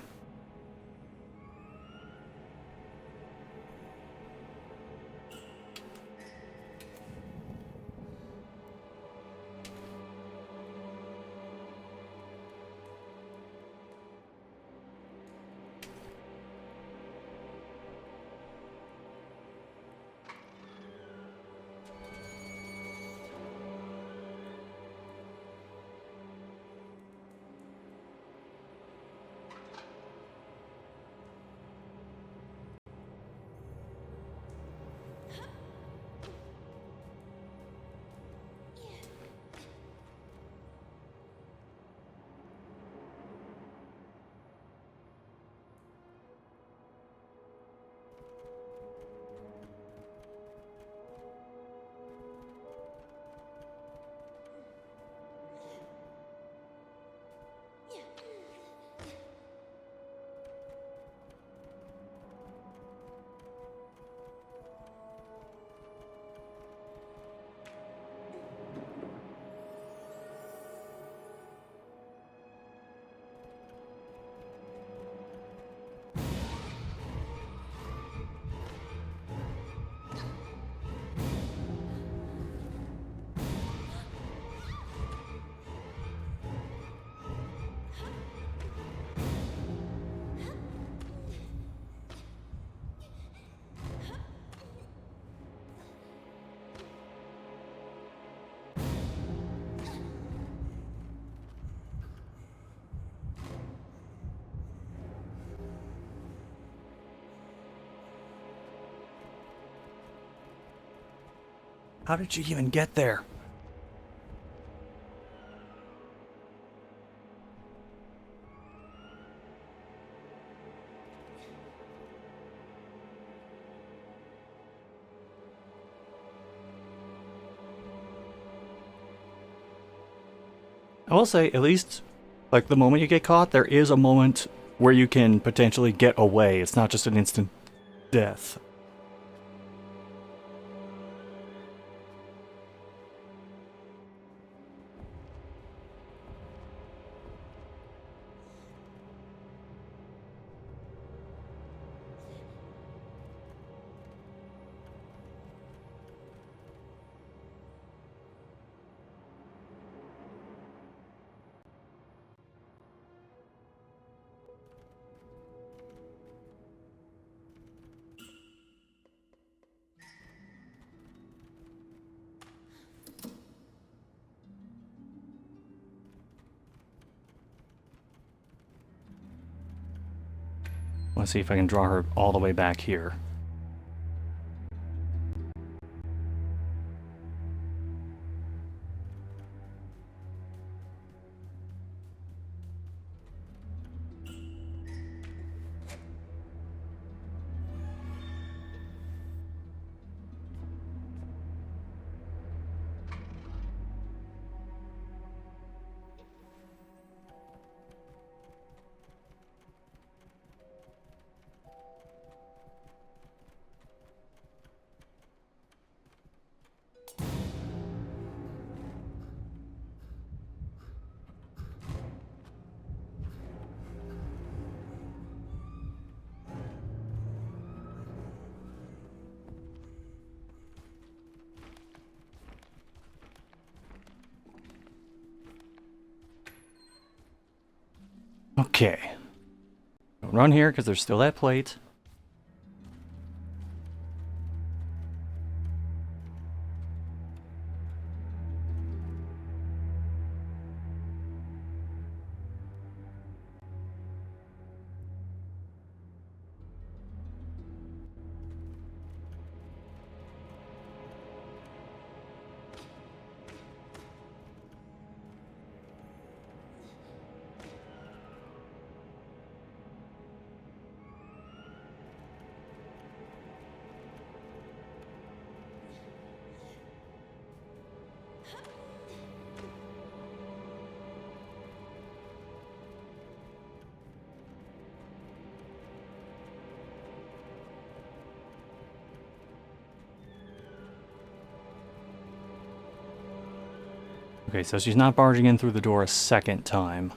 How did you even get there? I will say, at least, like, the moment you get caught, there is a moment where you can potentially get away. It's not just an instant death. Let's see if I can draw her all the way back here. Okay. Don't run here because there's still that plate. Okay, so she's not barging in through the door a second time.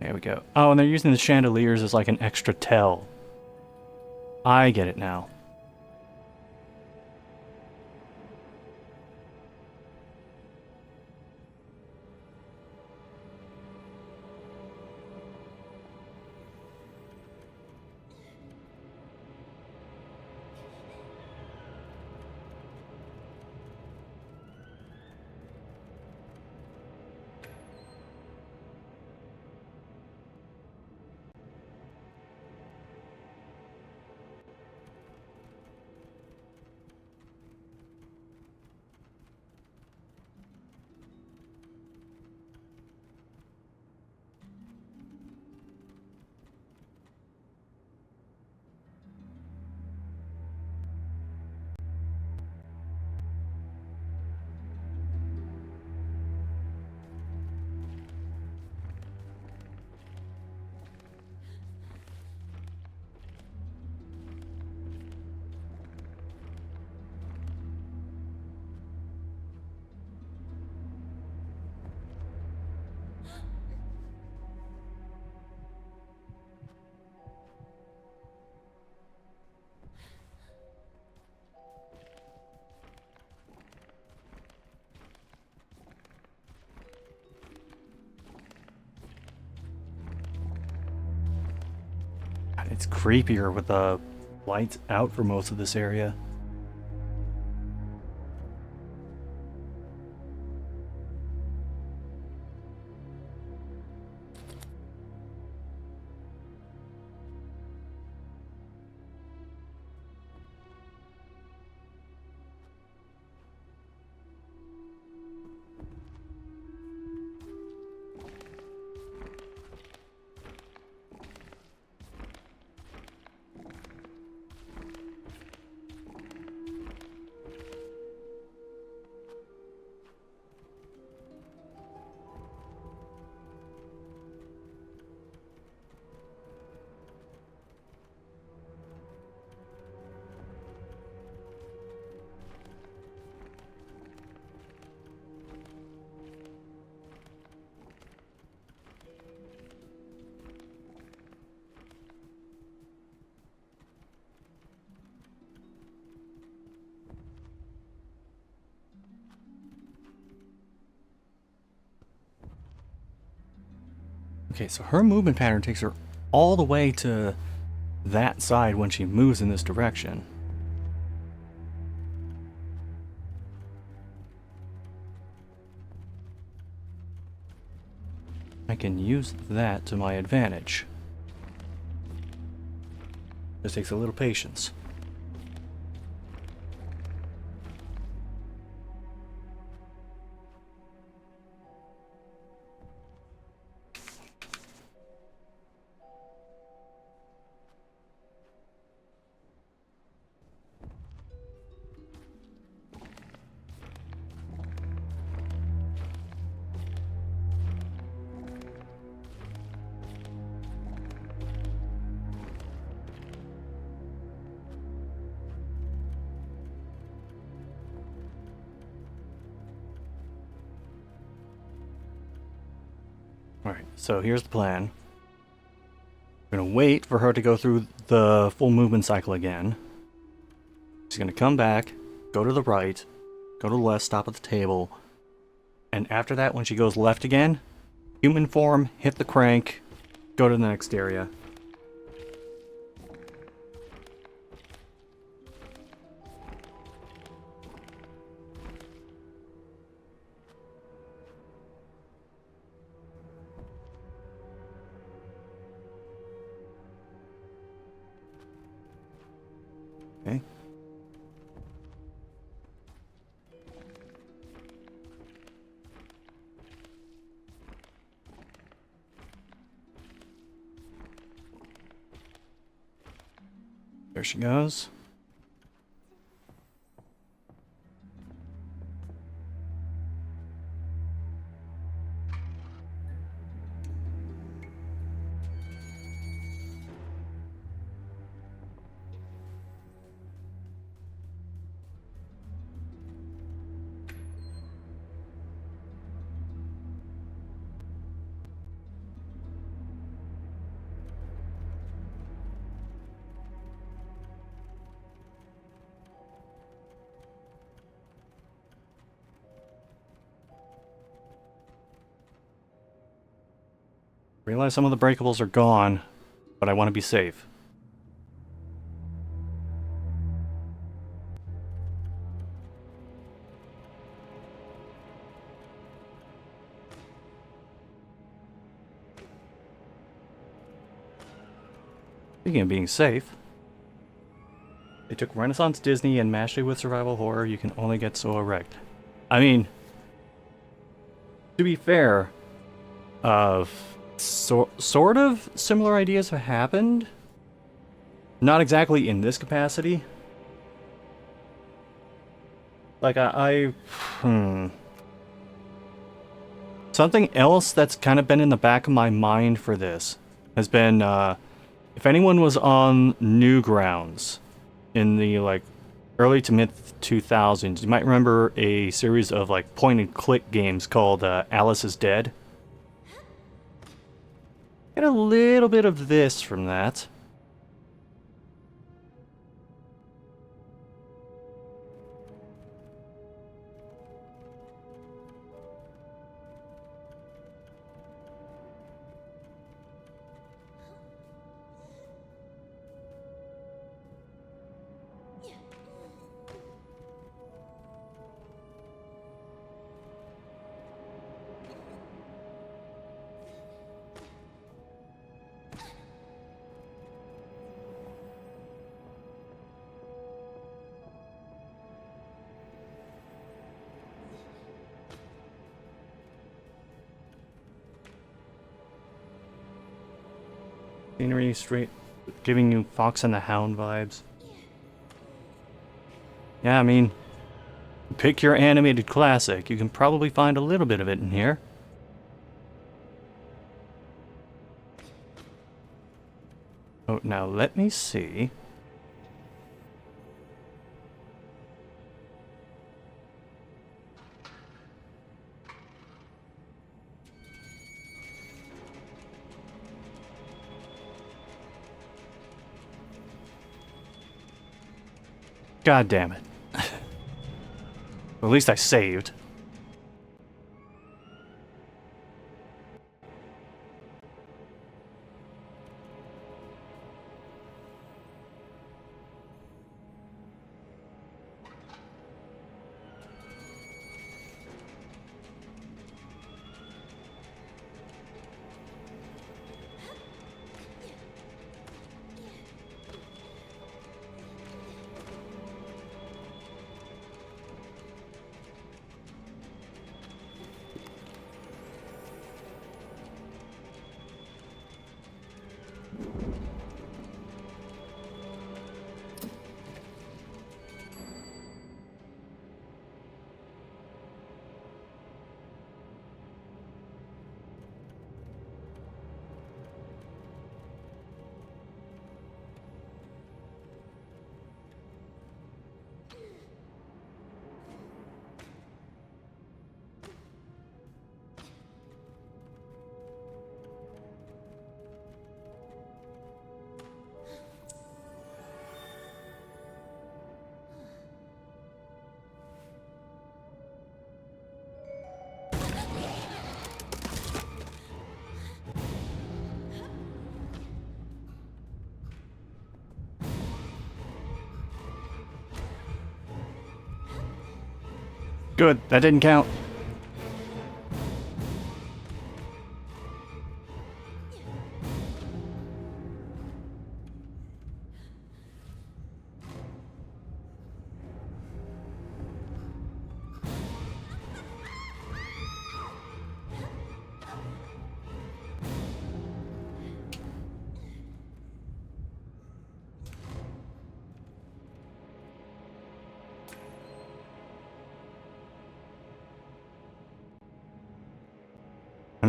There we go. Oh, and they're using the chandeliers as like an extra tell. I get it now. It's creepier with the lights out for most of this area. Okay, so her movement pattern takes her all the way to that side when she moves in this direction. I can use that to my advantage. This takes a little patience. Alright, so here's the plan. We're gonna wait for her to go through the full movement cycle again. She's gonna come back, go to the right, go to the left, stop at the table, and after that, when she goes left again, human form, hit the crank, go to the next area. There she goes. Realize some of the breakables are gone, but I want to be safe. Speaking of being safe, they took Renaissance Disney and mashed it with survival horror. You can only get so erect. I mean, to be fair, sort of similar ideas have happened. Not exactly in this capacity. Like, Something else that's kind of been in the back of my mind for this has been, if anyone was on Newgrounds in the, like, early to mid 2000s, you might remember a series of, like, point-and-click games called Alice is Dead. Get a little bit of this from that. Scenery straight, giving you Fox and the Hound vibes. Yeah, I mean, pick your animated classic. You can probably find a little bit of it in here. Oh, now let me see. God damn it. Well, at least I saved. Good, that didn't count.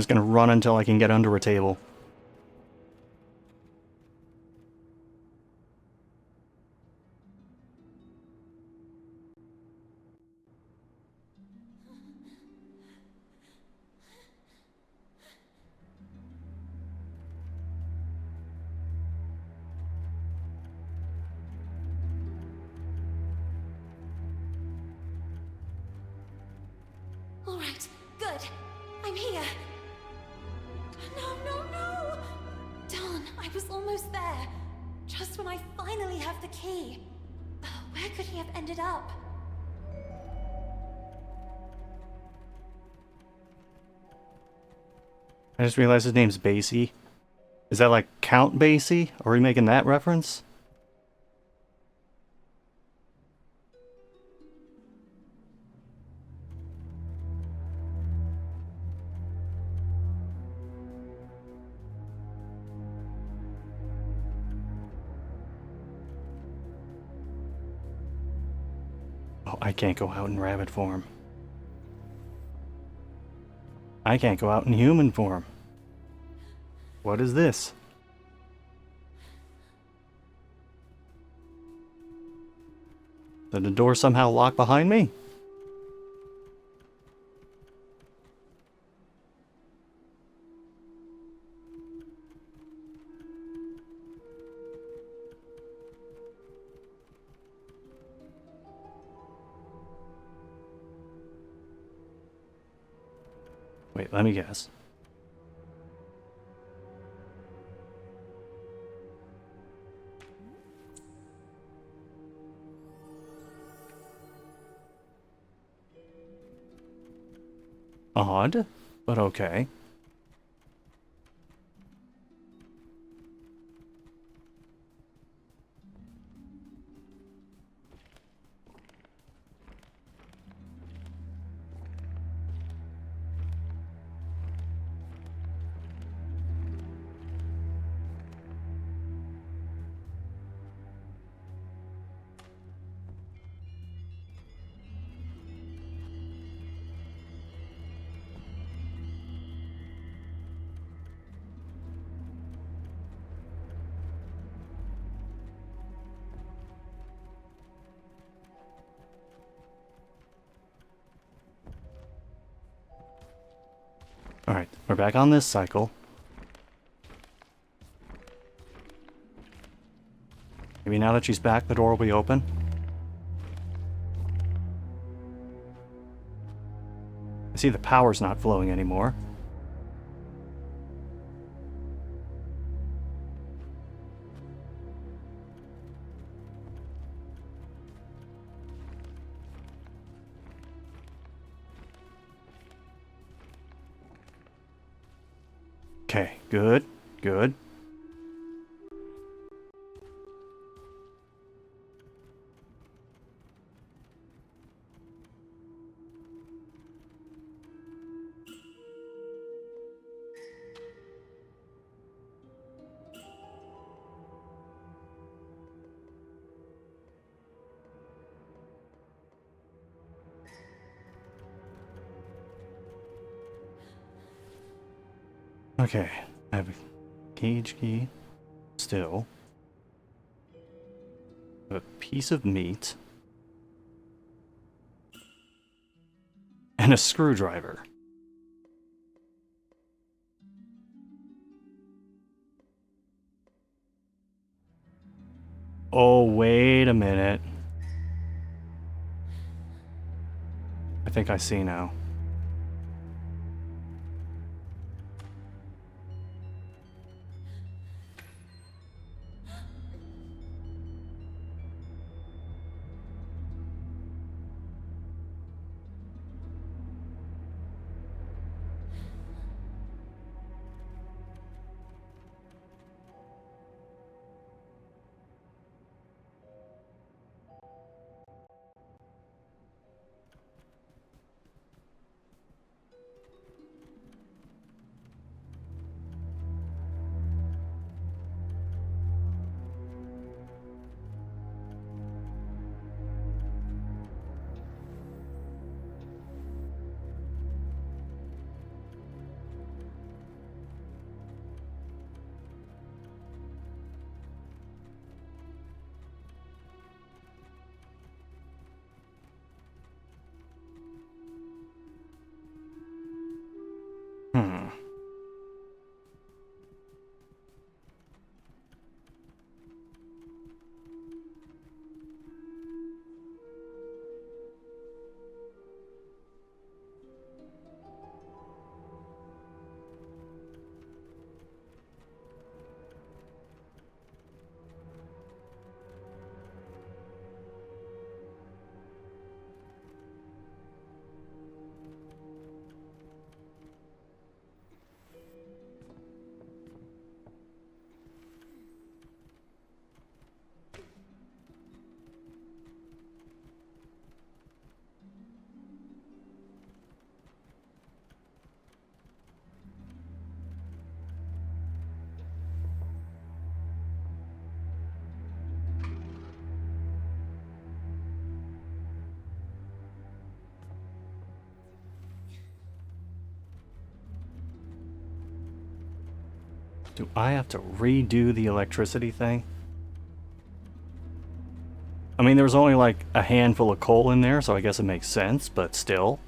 just gonna run until I can get under a table. All right, good. I'm here. No, no, no! Darn, I was almost there. Just when I finally have the key. Where could he have ended up? I just realized his name's Basie. Is that like Count Basie? Are we making that reference? Oh, I can't go out in rabbit form. I can't go out in human form. What is this? Did the door somehow lock behind me? Wait, let me guess. Odd, but okay. Alright, we're back on this cycle. Maybe now that she's back, the door will be open. I see the power's not flowing anymore. Okay, good, good. Okay, I have a cage key still. I have a piece of meat. And a screwdriver. Oh, wait a minute. I think I see now. Do I have to redo the electricity thing? I mean, there was only like a handful of coal in there, so I guess it makes sense, but still.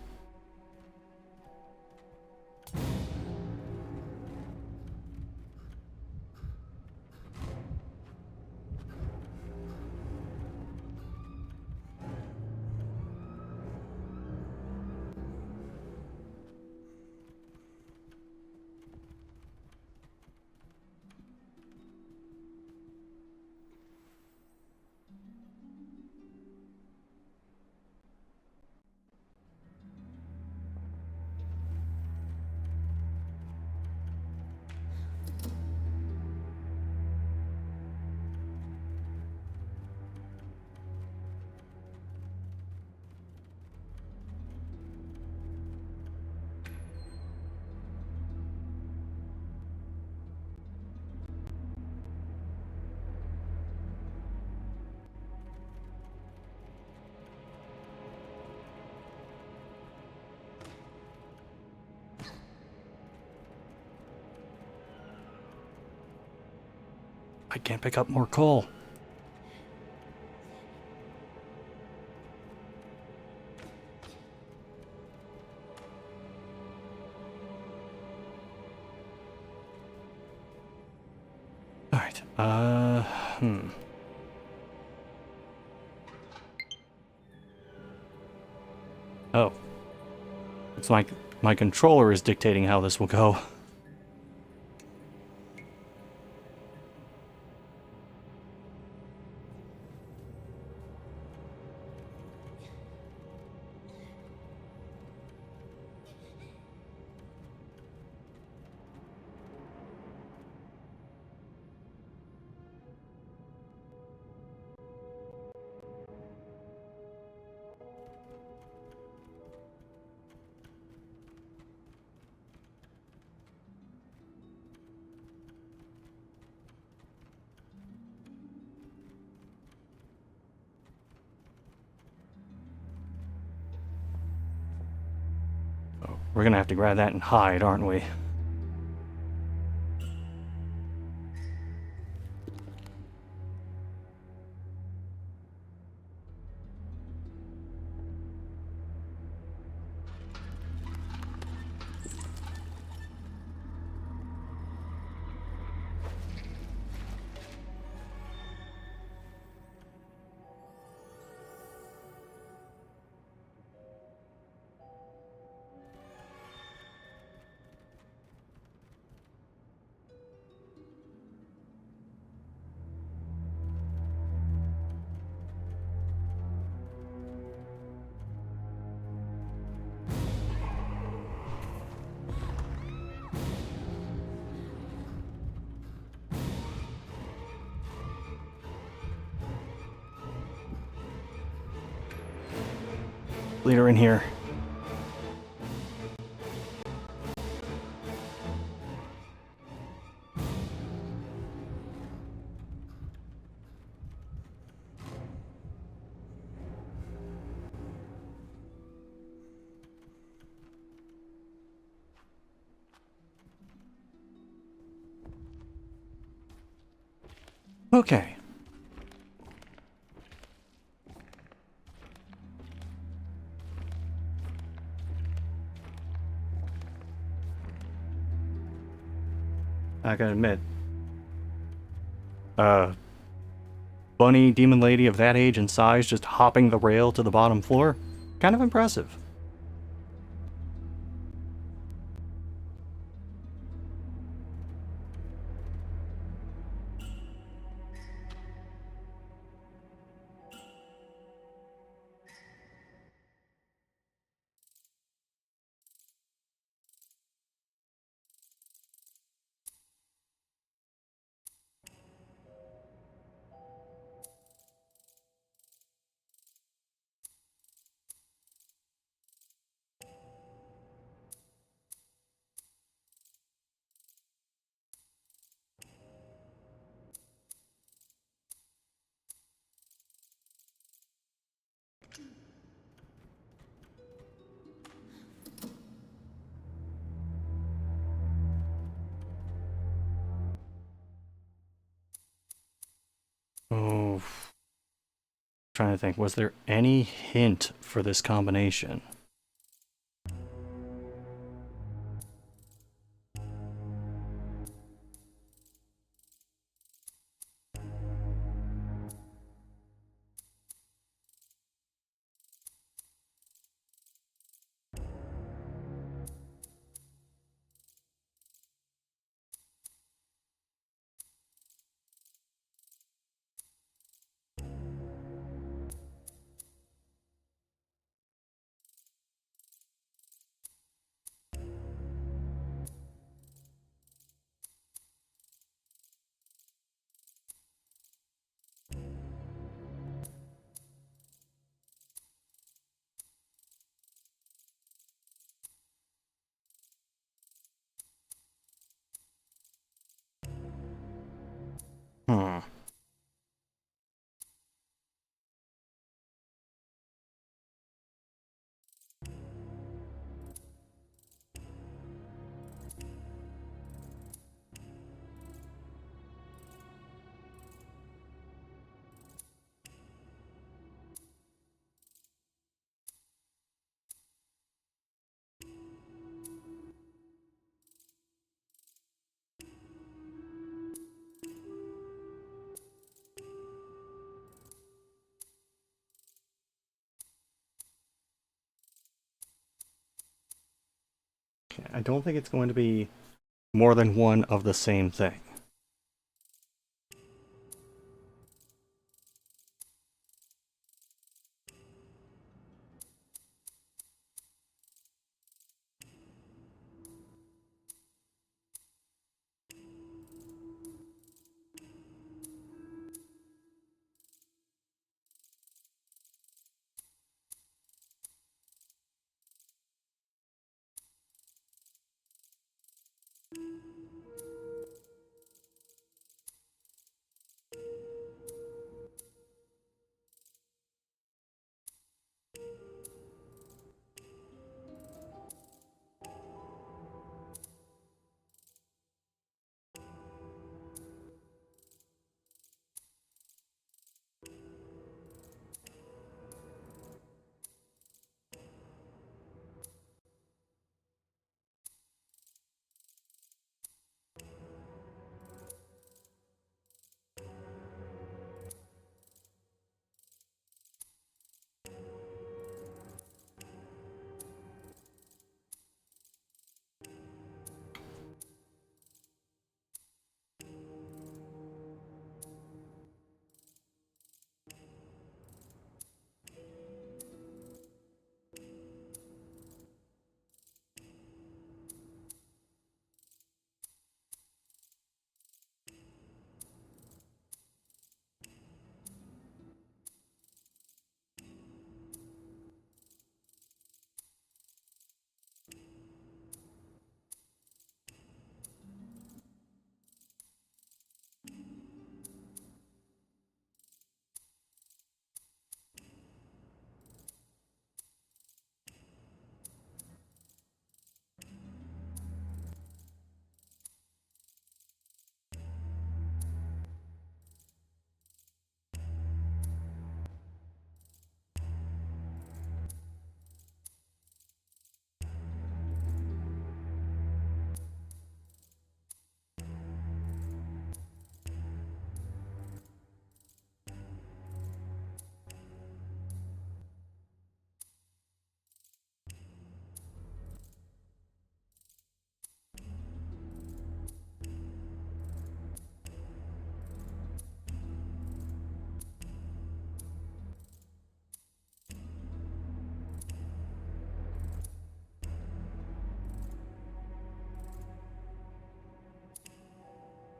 I can't pick up more coal. Alright, Oh. Looks like my controller is dictating how this will go. We're gonna have to grab that and hide, aren't we? Lead her in here. Okay. I gotta admit, bunny demon lady of that age and size just hopping the rail to the bottom floor, kind of impressive. Trying to think, was there any hint for this combination? Hmm. Okay, I don't think it's going to be more than one of the same thing.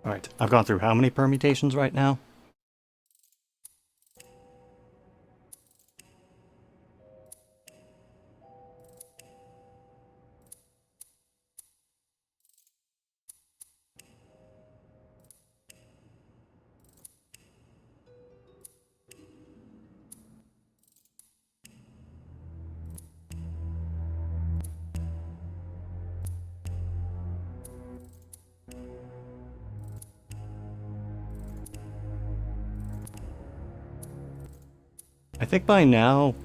Alright, I've gone through how many permutations right now? I think by now,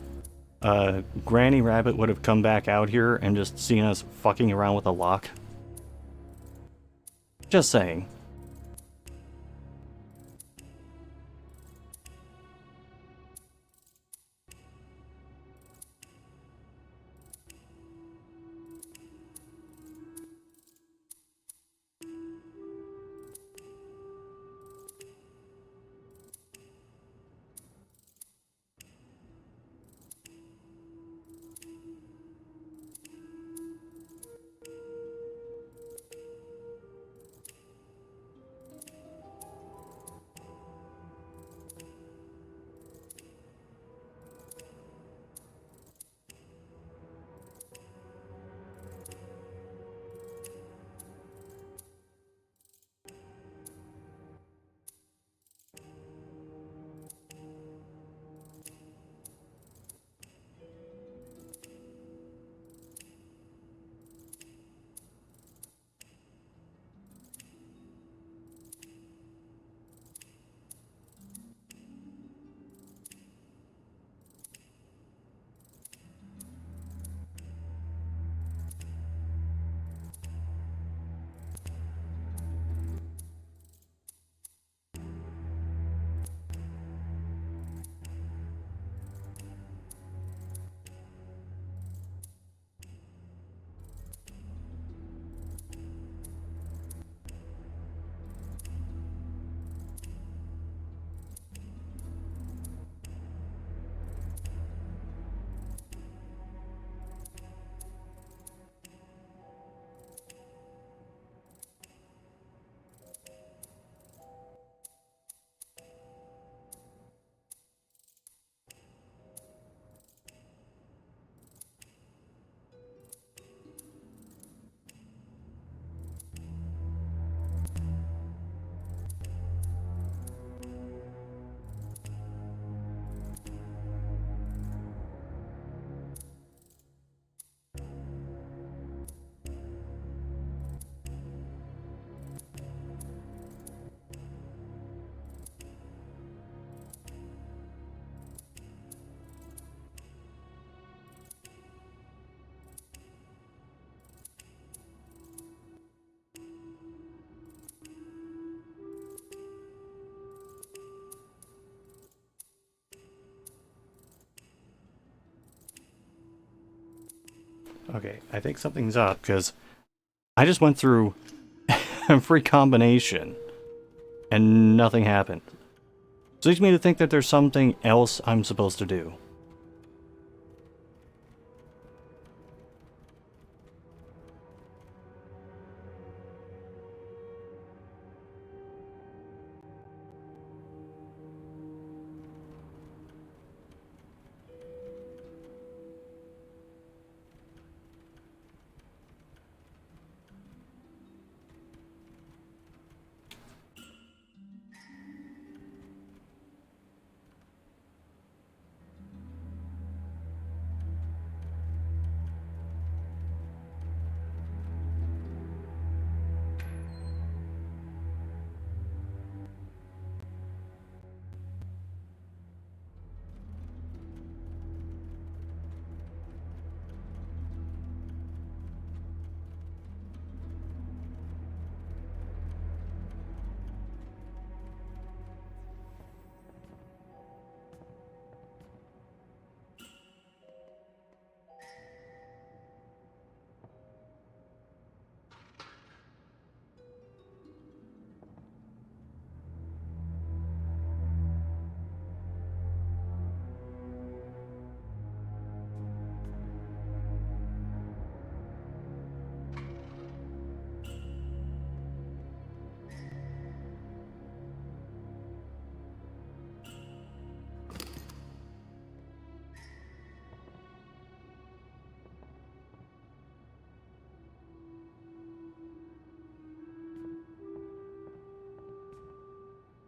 Granny Rabbit would have come back out here and just seen us fucking around with a lock. Just saying. Okay, I think something's up, because I just went through every combination, and nothing happened. So it leads me to think that there's something else I'm supposed to do.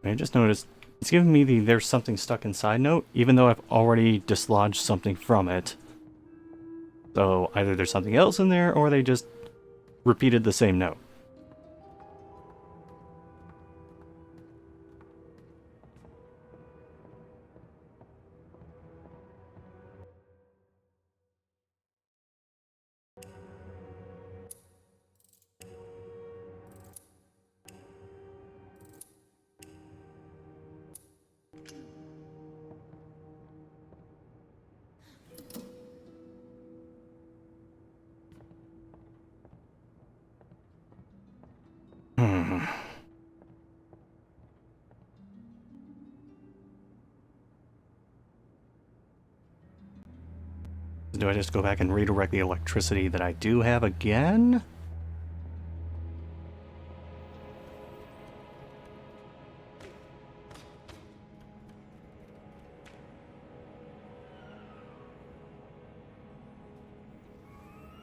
I just noticed it's giving me the "there's something stuck inside" note, even though I've already dislodged something from it. So either there's something else in there, or they just repeated the same note. Do I just go back and redirect the electricity that I do have again?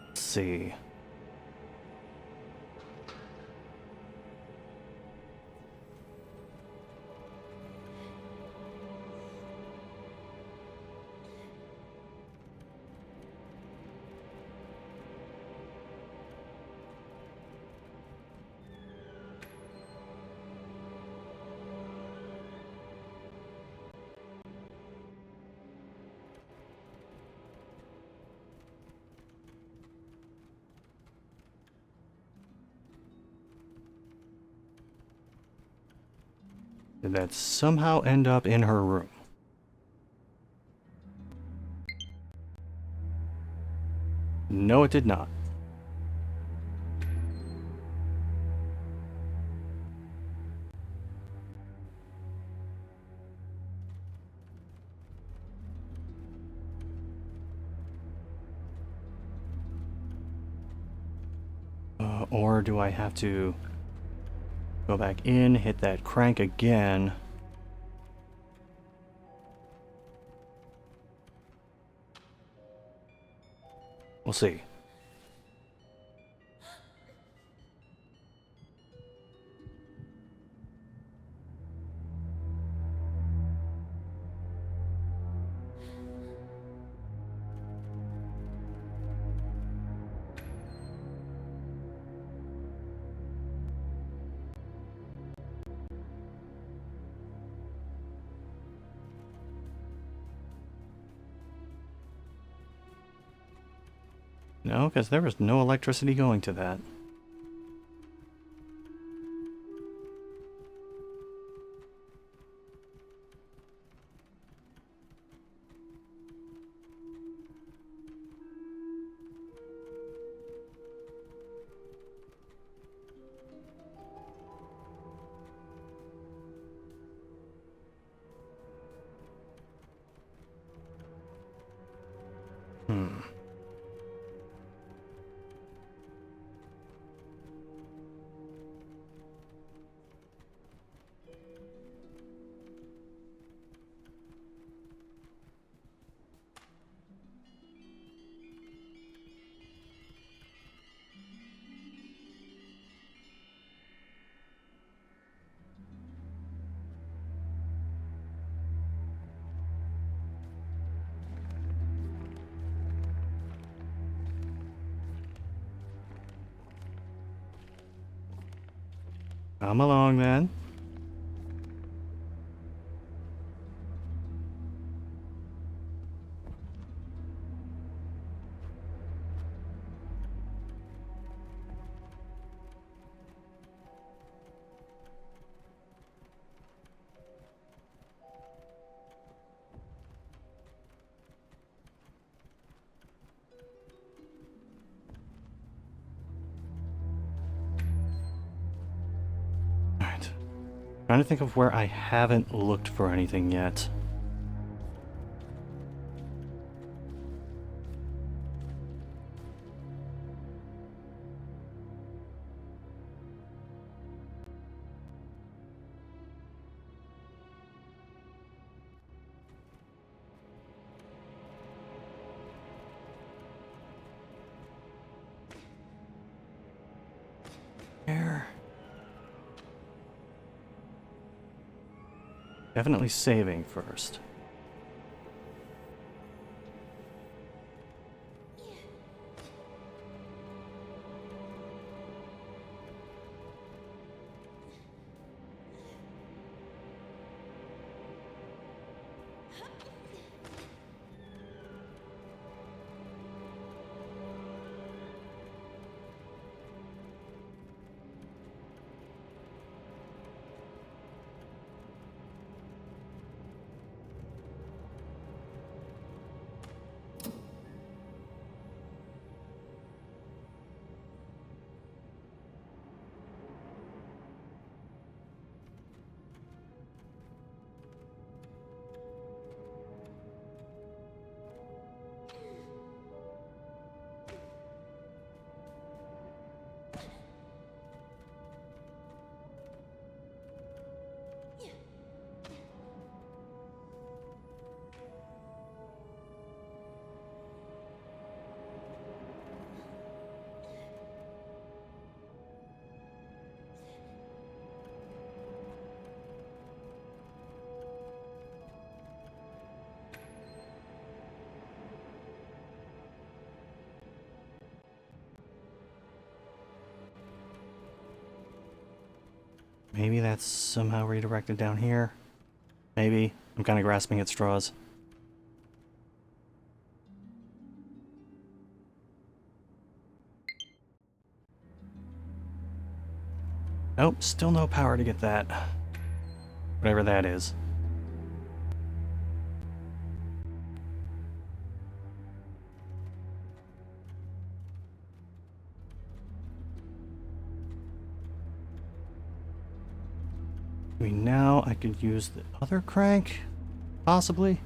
Let's see. Did that somehow end up in her room? No, it did not. Or do I have to go back in, hit that crank again? We'll see. No, because there was no electricity going to that. Come along then. Alright. Trying to think of where I haven't looked for anything yet. There. Definitely saving first. Maybe that's somehow redirected down here. Maybe. I'm kind of grasping at straws. Nope, still no power to get that. Whatever that is. Maybe now I could use the other crank? Possibly?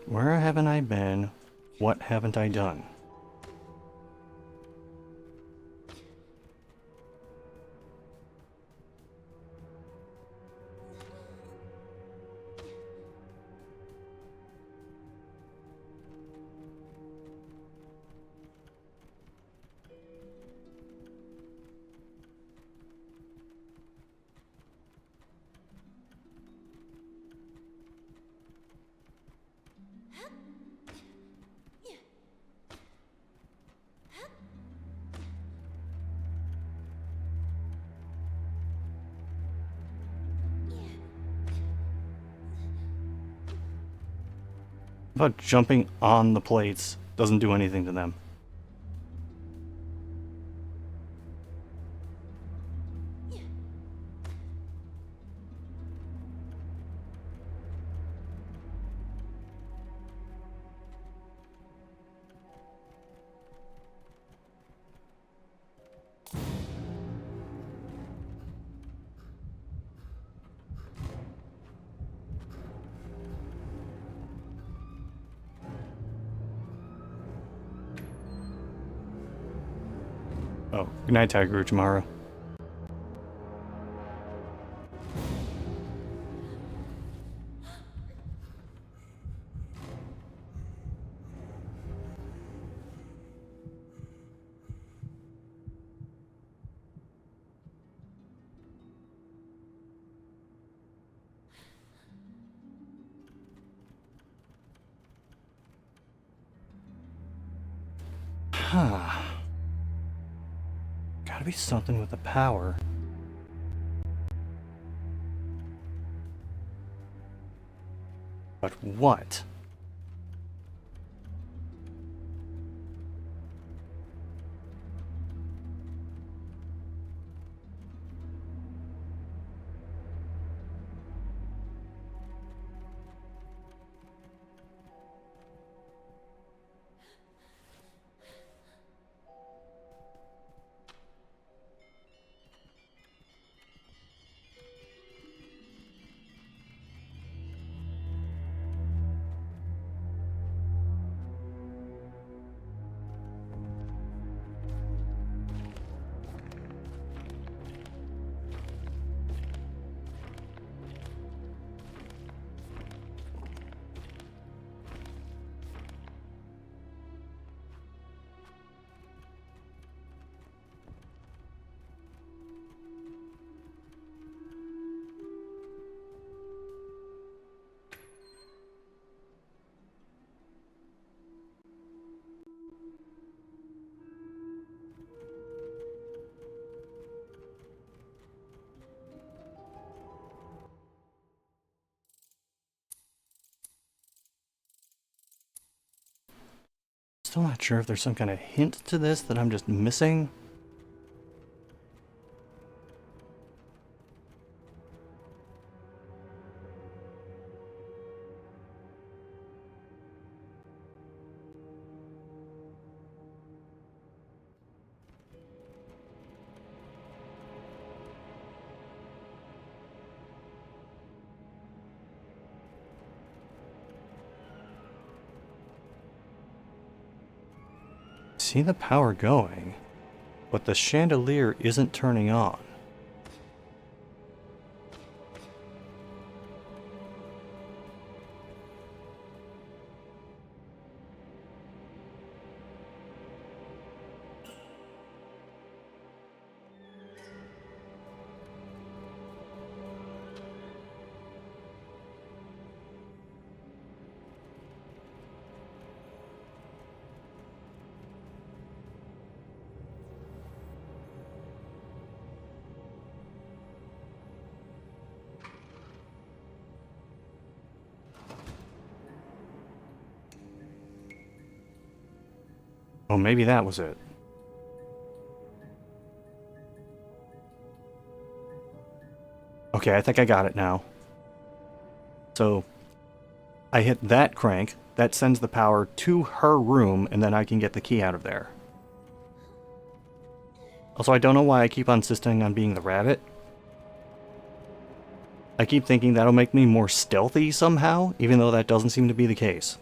Where haven't I been? What haven't I done? But jumping on the plates doesn't do anything to them. Oh, good night, Tiger Uchimaru. Huh. Gotta be something with the power. But what? Still not sure if there's some kind of hint to this that I'm just missing. See the power going, but the chandelier isn't turning on. Oh, maybe that was it. Okay, I think I got it now. So, I hit that crank, that sends the power to her room, and then I can get the key out of there. Also, I don't know why I keep insisting on being the rabbit. I keep thinking that'll make me more stealthy somehow, even though that doesn't seem to be the case.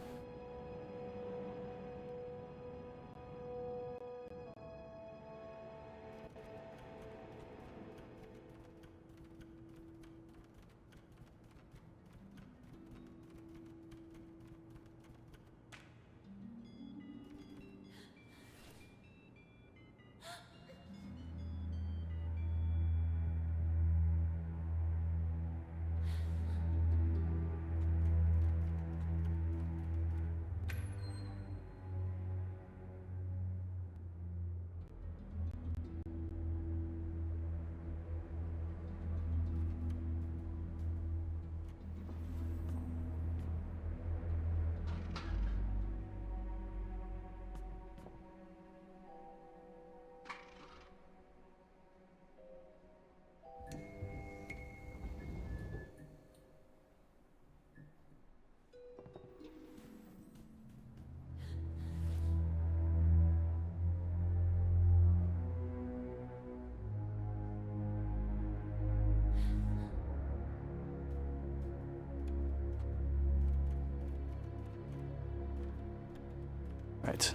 Right.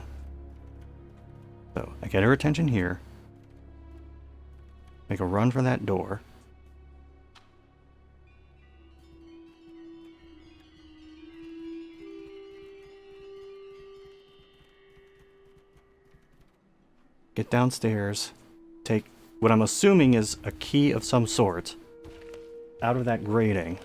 So, I get her attention here. Make a run for that door. Get downstairs. Take what I'm assuming is a key of some sort out of that grating.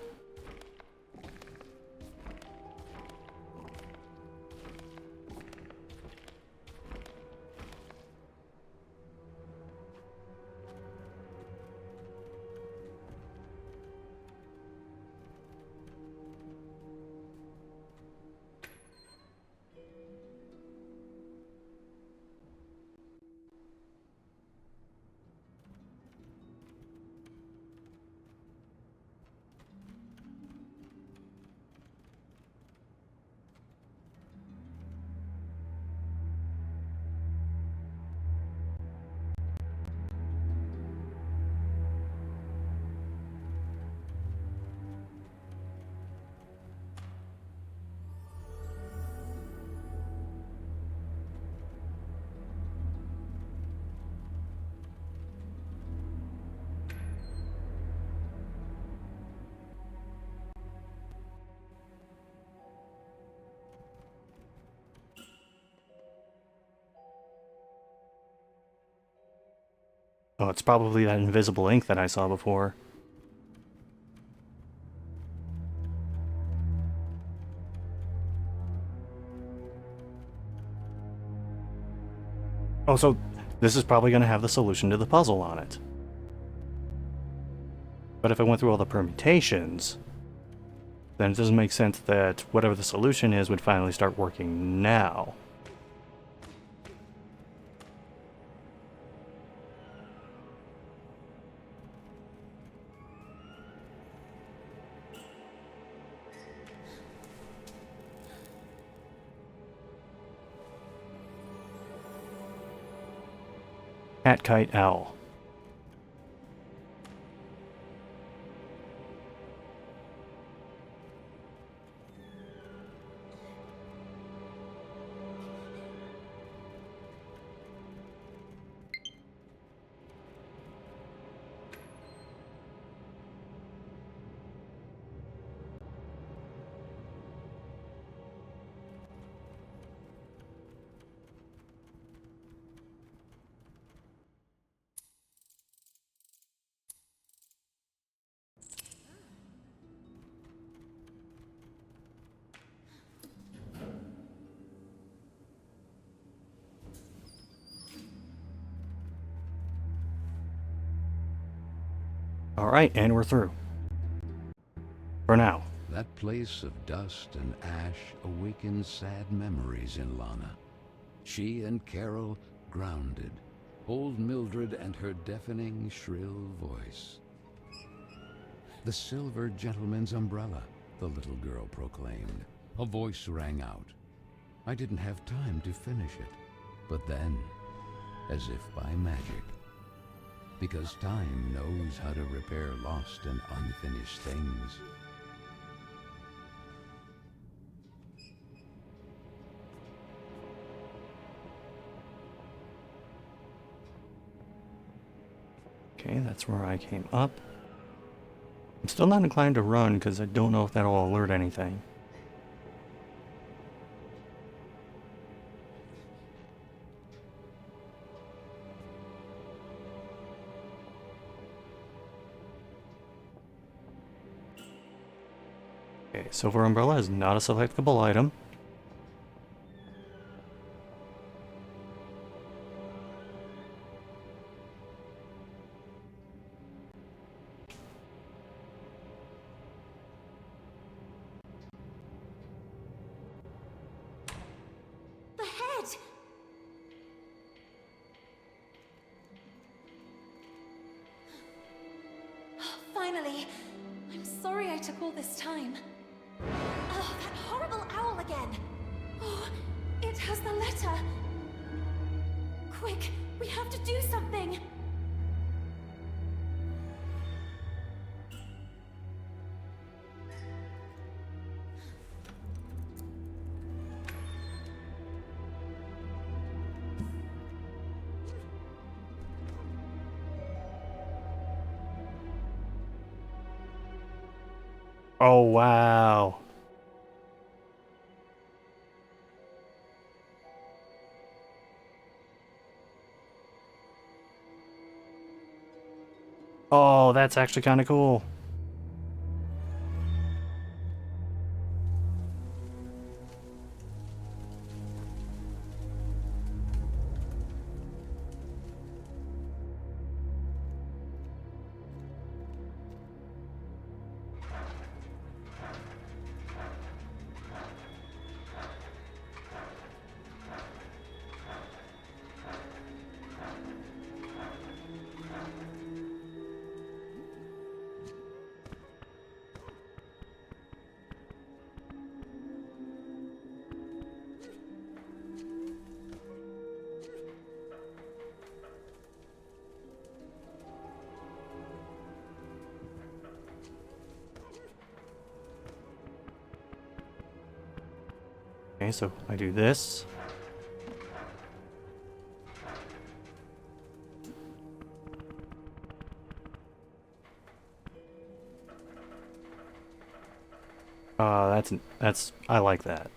Oh, it's probably that invisible ink that I saw before. Oh, so this is probably going to have the solution to the puzzle on it. But if I went through all the permutations, then it doesn't make sense that whatever the solution is would finally start working now. Cat, kite, owl. Alright, and we're through. For now. That place of dust and ash awakens sad memories in Lana. She and Carol grounded, old Mildred and her deafening, shrill voice. The silver gentleman's umbrella, the little girl proclaimed. A voice rang out. I didn't have time to finish it, but then, as if by magic, because time knows how to repair lost and unfinished things. Okay, that's where I came up. I'm still not inclined to run because I don't know if that'll alert anything. Okay, silver umbrella is not a selectable item. The head! Finally! I'm sorry I took all this time. Oh, that horrible owl again! Oh, it has the letter! Quick, we have to do something! Oh, wow. Oh, that's actually kind of cool. Okay, so I do this. I like that.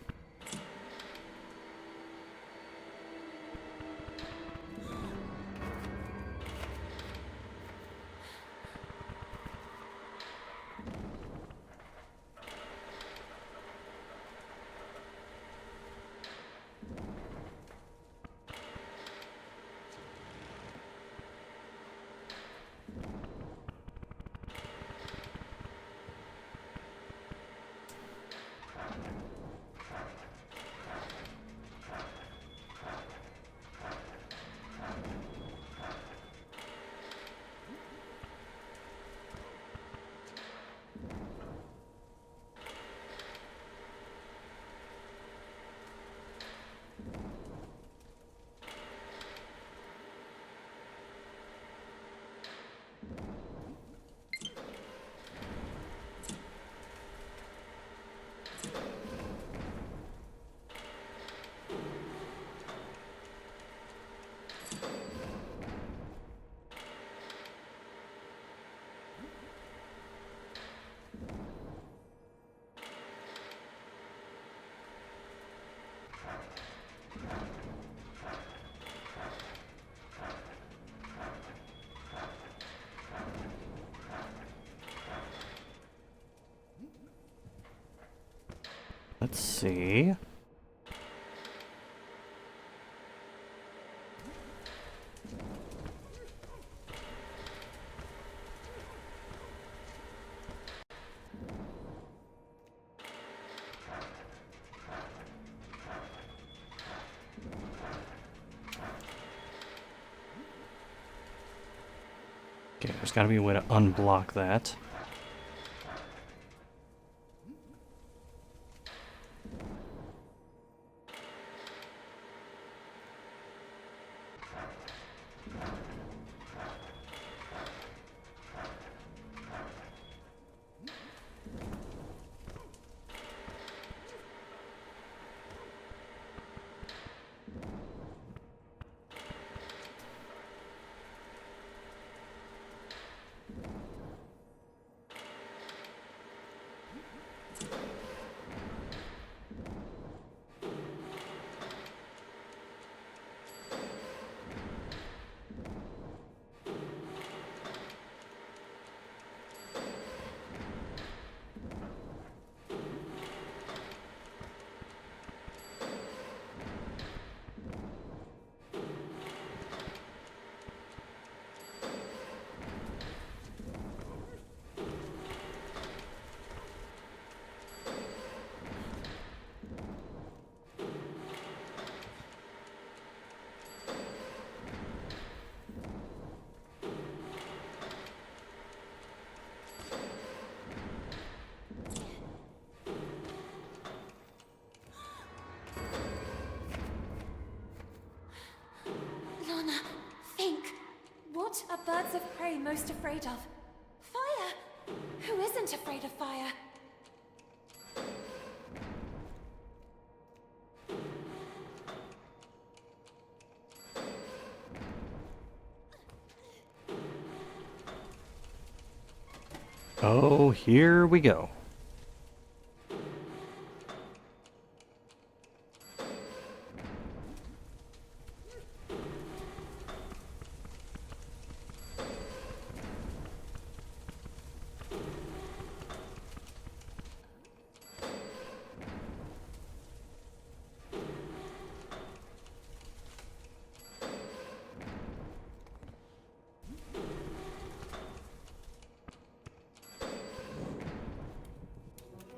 Let's see. Okay, there's gotta be a way to unblock that. Lana, think. What are birds of prey most afraid of? Fire! Who isn't afraid of fire? Oh, here we go.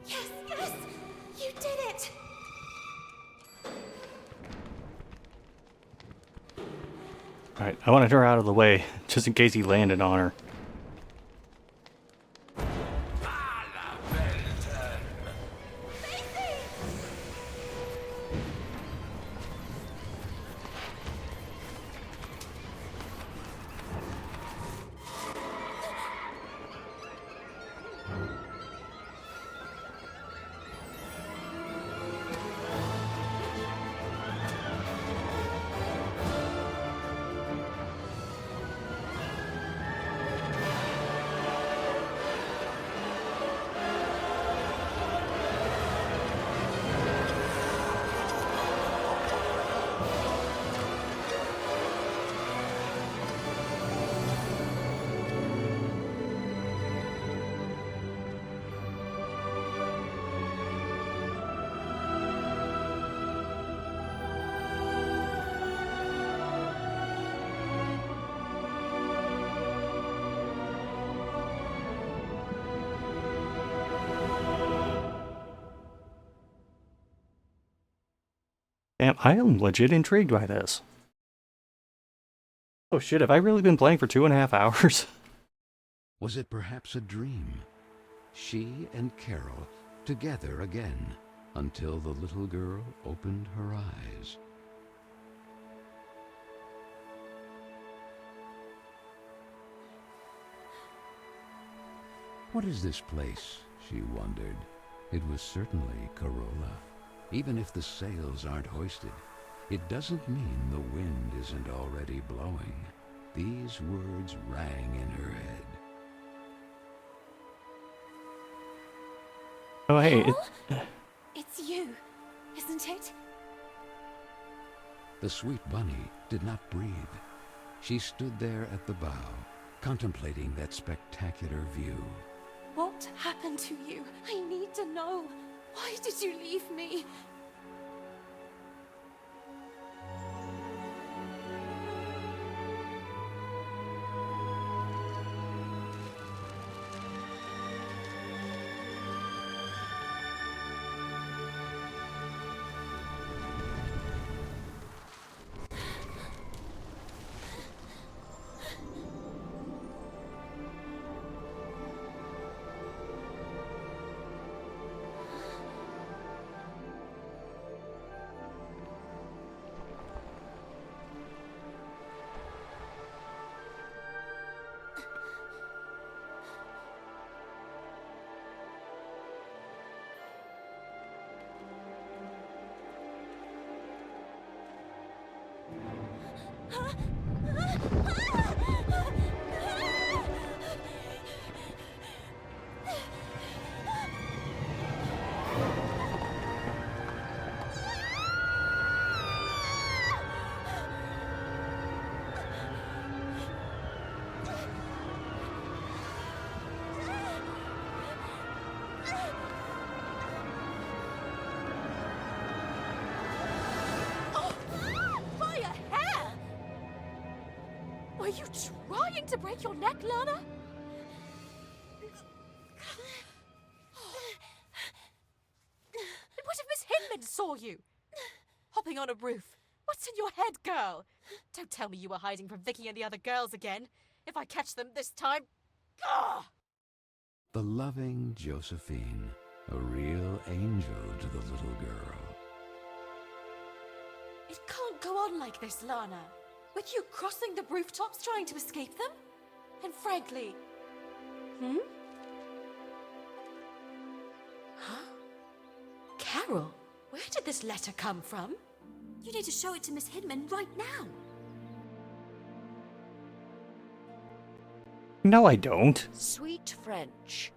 Yes, yes! You did it! Alright, I wanted her out of the way, just in case he landed on her. Damn, I am legit intrigued by this. Oh shit, have I really been playing for 2.5 hours? Was it perhaps a dream? She and Carol together again until the little girl opened her eyes. What is this place? She wondered. It was certainly Corolla. Even if the sails aren't hoisted, it doesn't mean the wind isn't already blowing. These words rang in her head. Oh hey, It's you, isn't it? The sweet bunny did not breathe. She stood there at the bow, contemplating that spectacular view. What happened to you? I need to know. Why did you leave me? By a hair! Were you trying to break your neck, Lana? And what if Miss Hinman saw you? Hopping on a roof. What's in your head, girl? Don't tell me you were hiding from Vicky and the other girls again. If I catch them this time... Gah! The loving Josephine, a real angel to the little girl. It can't go on like this, Lana. With you crossing the rooftops trying to escape them? And frankly... Huh? Carol, where did this letter come from? You need to show it to Miss Hinman right now. No, I don't. Sweet French,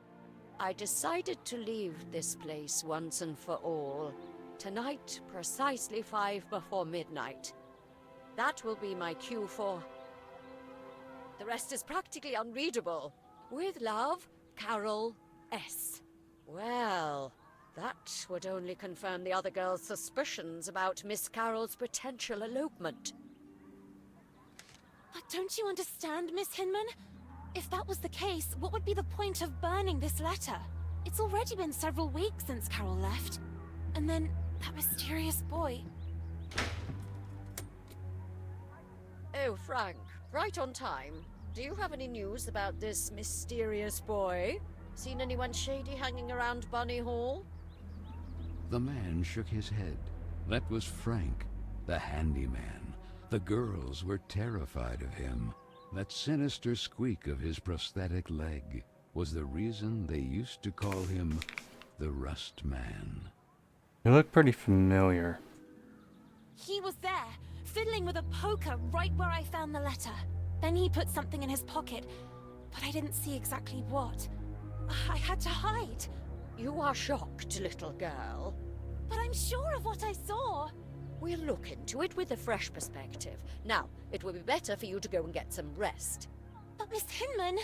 I decided to leave this place once and for all. Tonight, precisely 5 before midnight. That will be my cue for... The rest is practically unreadable. With love, Carol S. Well, that would only confirm the other girl's suspicions about Miss Carol's potential elopement. But don't you understand, Miss Hinman? If that was the case, what would be the point of burning this letter? It's already been several weeks since Carol left. And then, that mysterious boy. Oh, Frank, right on time. Do you have any news about this mysterious boy? Seen anyone shady hanging around Bunny Hall? The man shook his head. That was Frank, the handyman. The girls were terrified of him. That sinister squeak of his prosthetic leg was the reason they used to call him the Rust Man. You look pretty familiar. He was there, fiddling with a poker right where I found the letter. Then he put something in his pocket, but I didn't see exactly what. I had to hide. You are shocked, little girl. But I'm sure of what I saw. We'll look into it with a fresh perspective. Now, it will be better for you to go and get some rest. But Miss Hinman...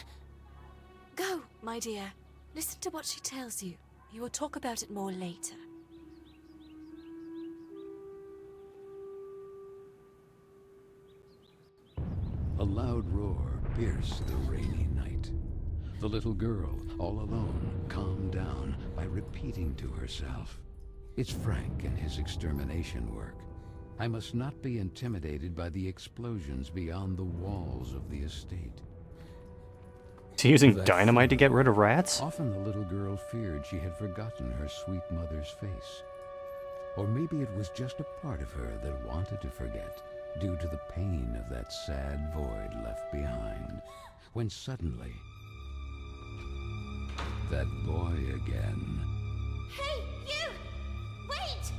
Go, my dear. Listen to what she tells you. You will talk about it more later. A loud roar pierced the rainy night. The little girl, all alone, calmed down by repeating to herself, "It's Frank and his extermination work. I must not be intimidated by the explosions beyond the walls of the estate." Is he using dynamite to get rid of rats? Often the little girl feared she had forgotten her sweet mother's face. Or maybe it was just a part of her that wanted to forget, due to the pain of that sad void left behind, when suddenly... that boy again. Hey, you! Wait!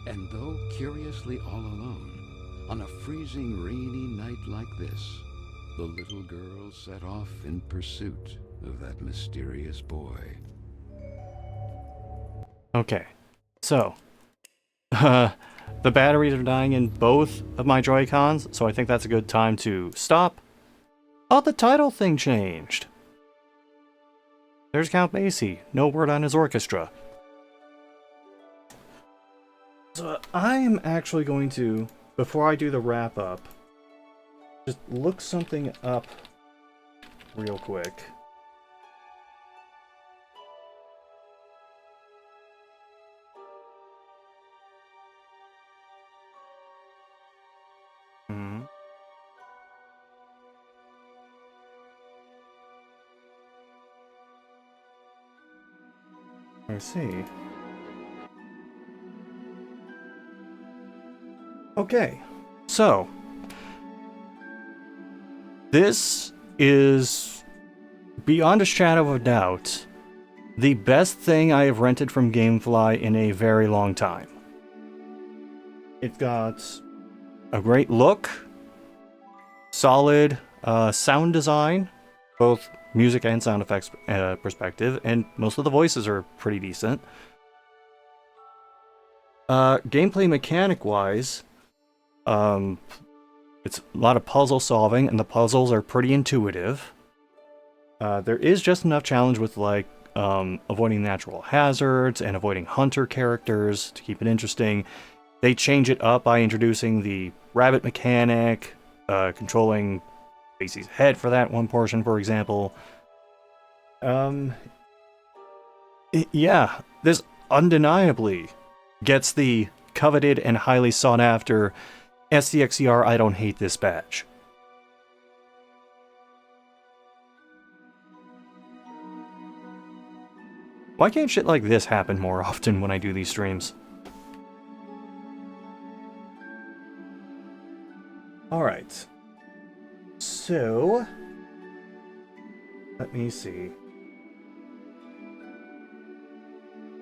And though curiously all alone, on a freezing rainy night like this, the little girl set off in pursuit of that mysterious boy. Okay, so... the batteries are dying in both of my Joy-Cons, so I think that's a good time to stop. Oh, the title thing changed! There's Count Basie, no word on his orchestra. So I am actually going to, before I do the wrap-up, just look something up real quick. I see. Okay, so this is, beyond a shadow of a doubt, the best thing I have rented from GameFly in a very long time. It's got a great look, solid sound design, both music and sound effects perspective, and most of the voices are pretty decent. Gameplay mechanic-wise, it's a lot of puzzle solving, and the puzzles are pretty intuitive. There is just enough challenge with, like, avoiding natural hazards and avoiding hunter characters to keep it interesting. They change it up by introducing the rabbit mechanic, controlling Stacy's head for that one portion, for example. Yeah, this undeniably gets the coveted and highly sought after SCXCR I don't hate this badge. Why can't shit like this happen more often when I do these streams? Alright. So... let me see.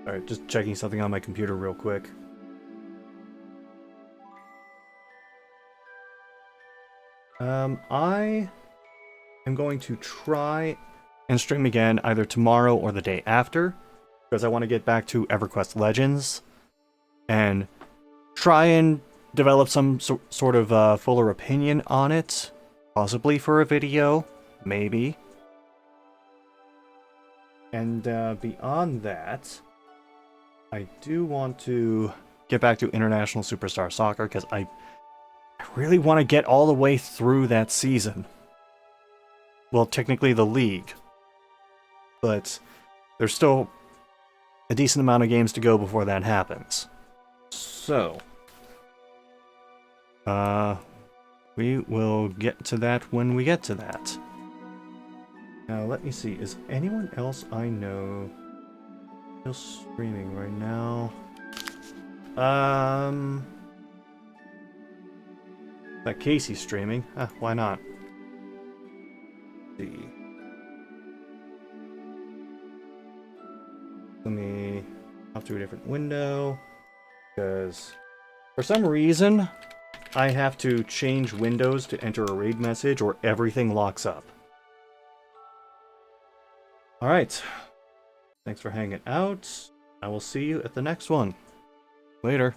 Alright, just checking something on my computer real quick. I am going to try and stream again either tomorrow or the day after, because I want to get back to EverQuest Legends and try and develop some sort of fuller opinion on it, possibly for a video, maybe. And beyond that, I do want to get back to International Superstar Soccer, because I really want to get all the way through that season. Well, technically the league. But there's still a decent amount of games to go before that happens. So, we will get to that when we get to that. Now, let me see. Is anyone else I know still streaming right now? That Casey's streaming. Why not? Let's see. Let me off to a different window, because for some reason I have to change windows to enter a raid message or everything locks up. Alright. Thanks for hanging out. I will see you at the next one. Later.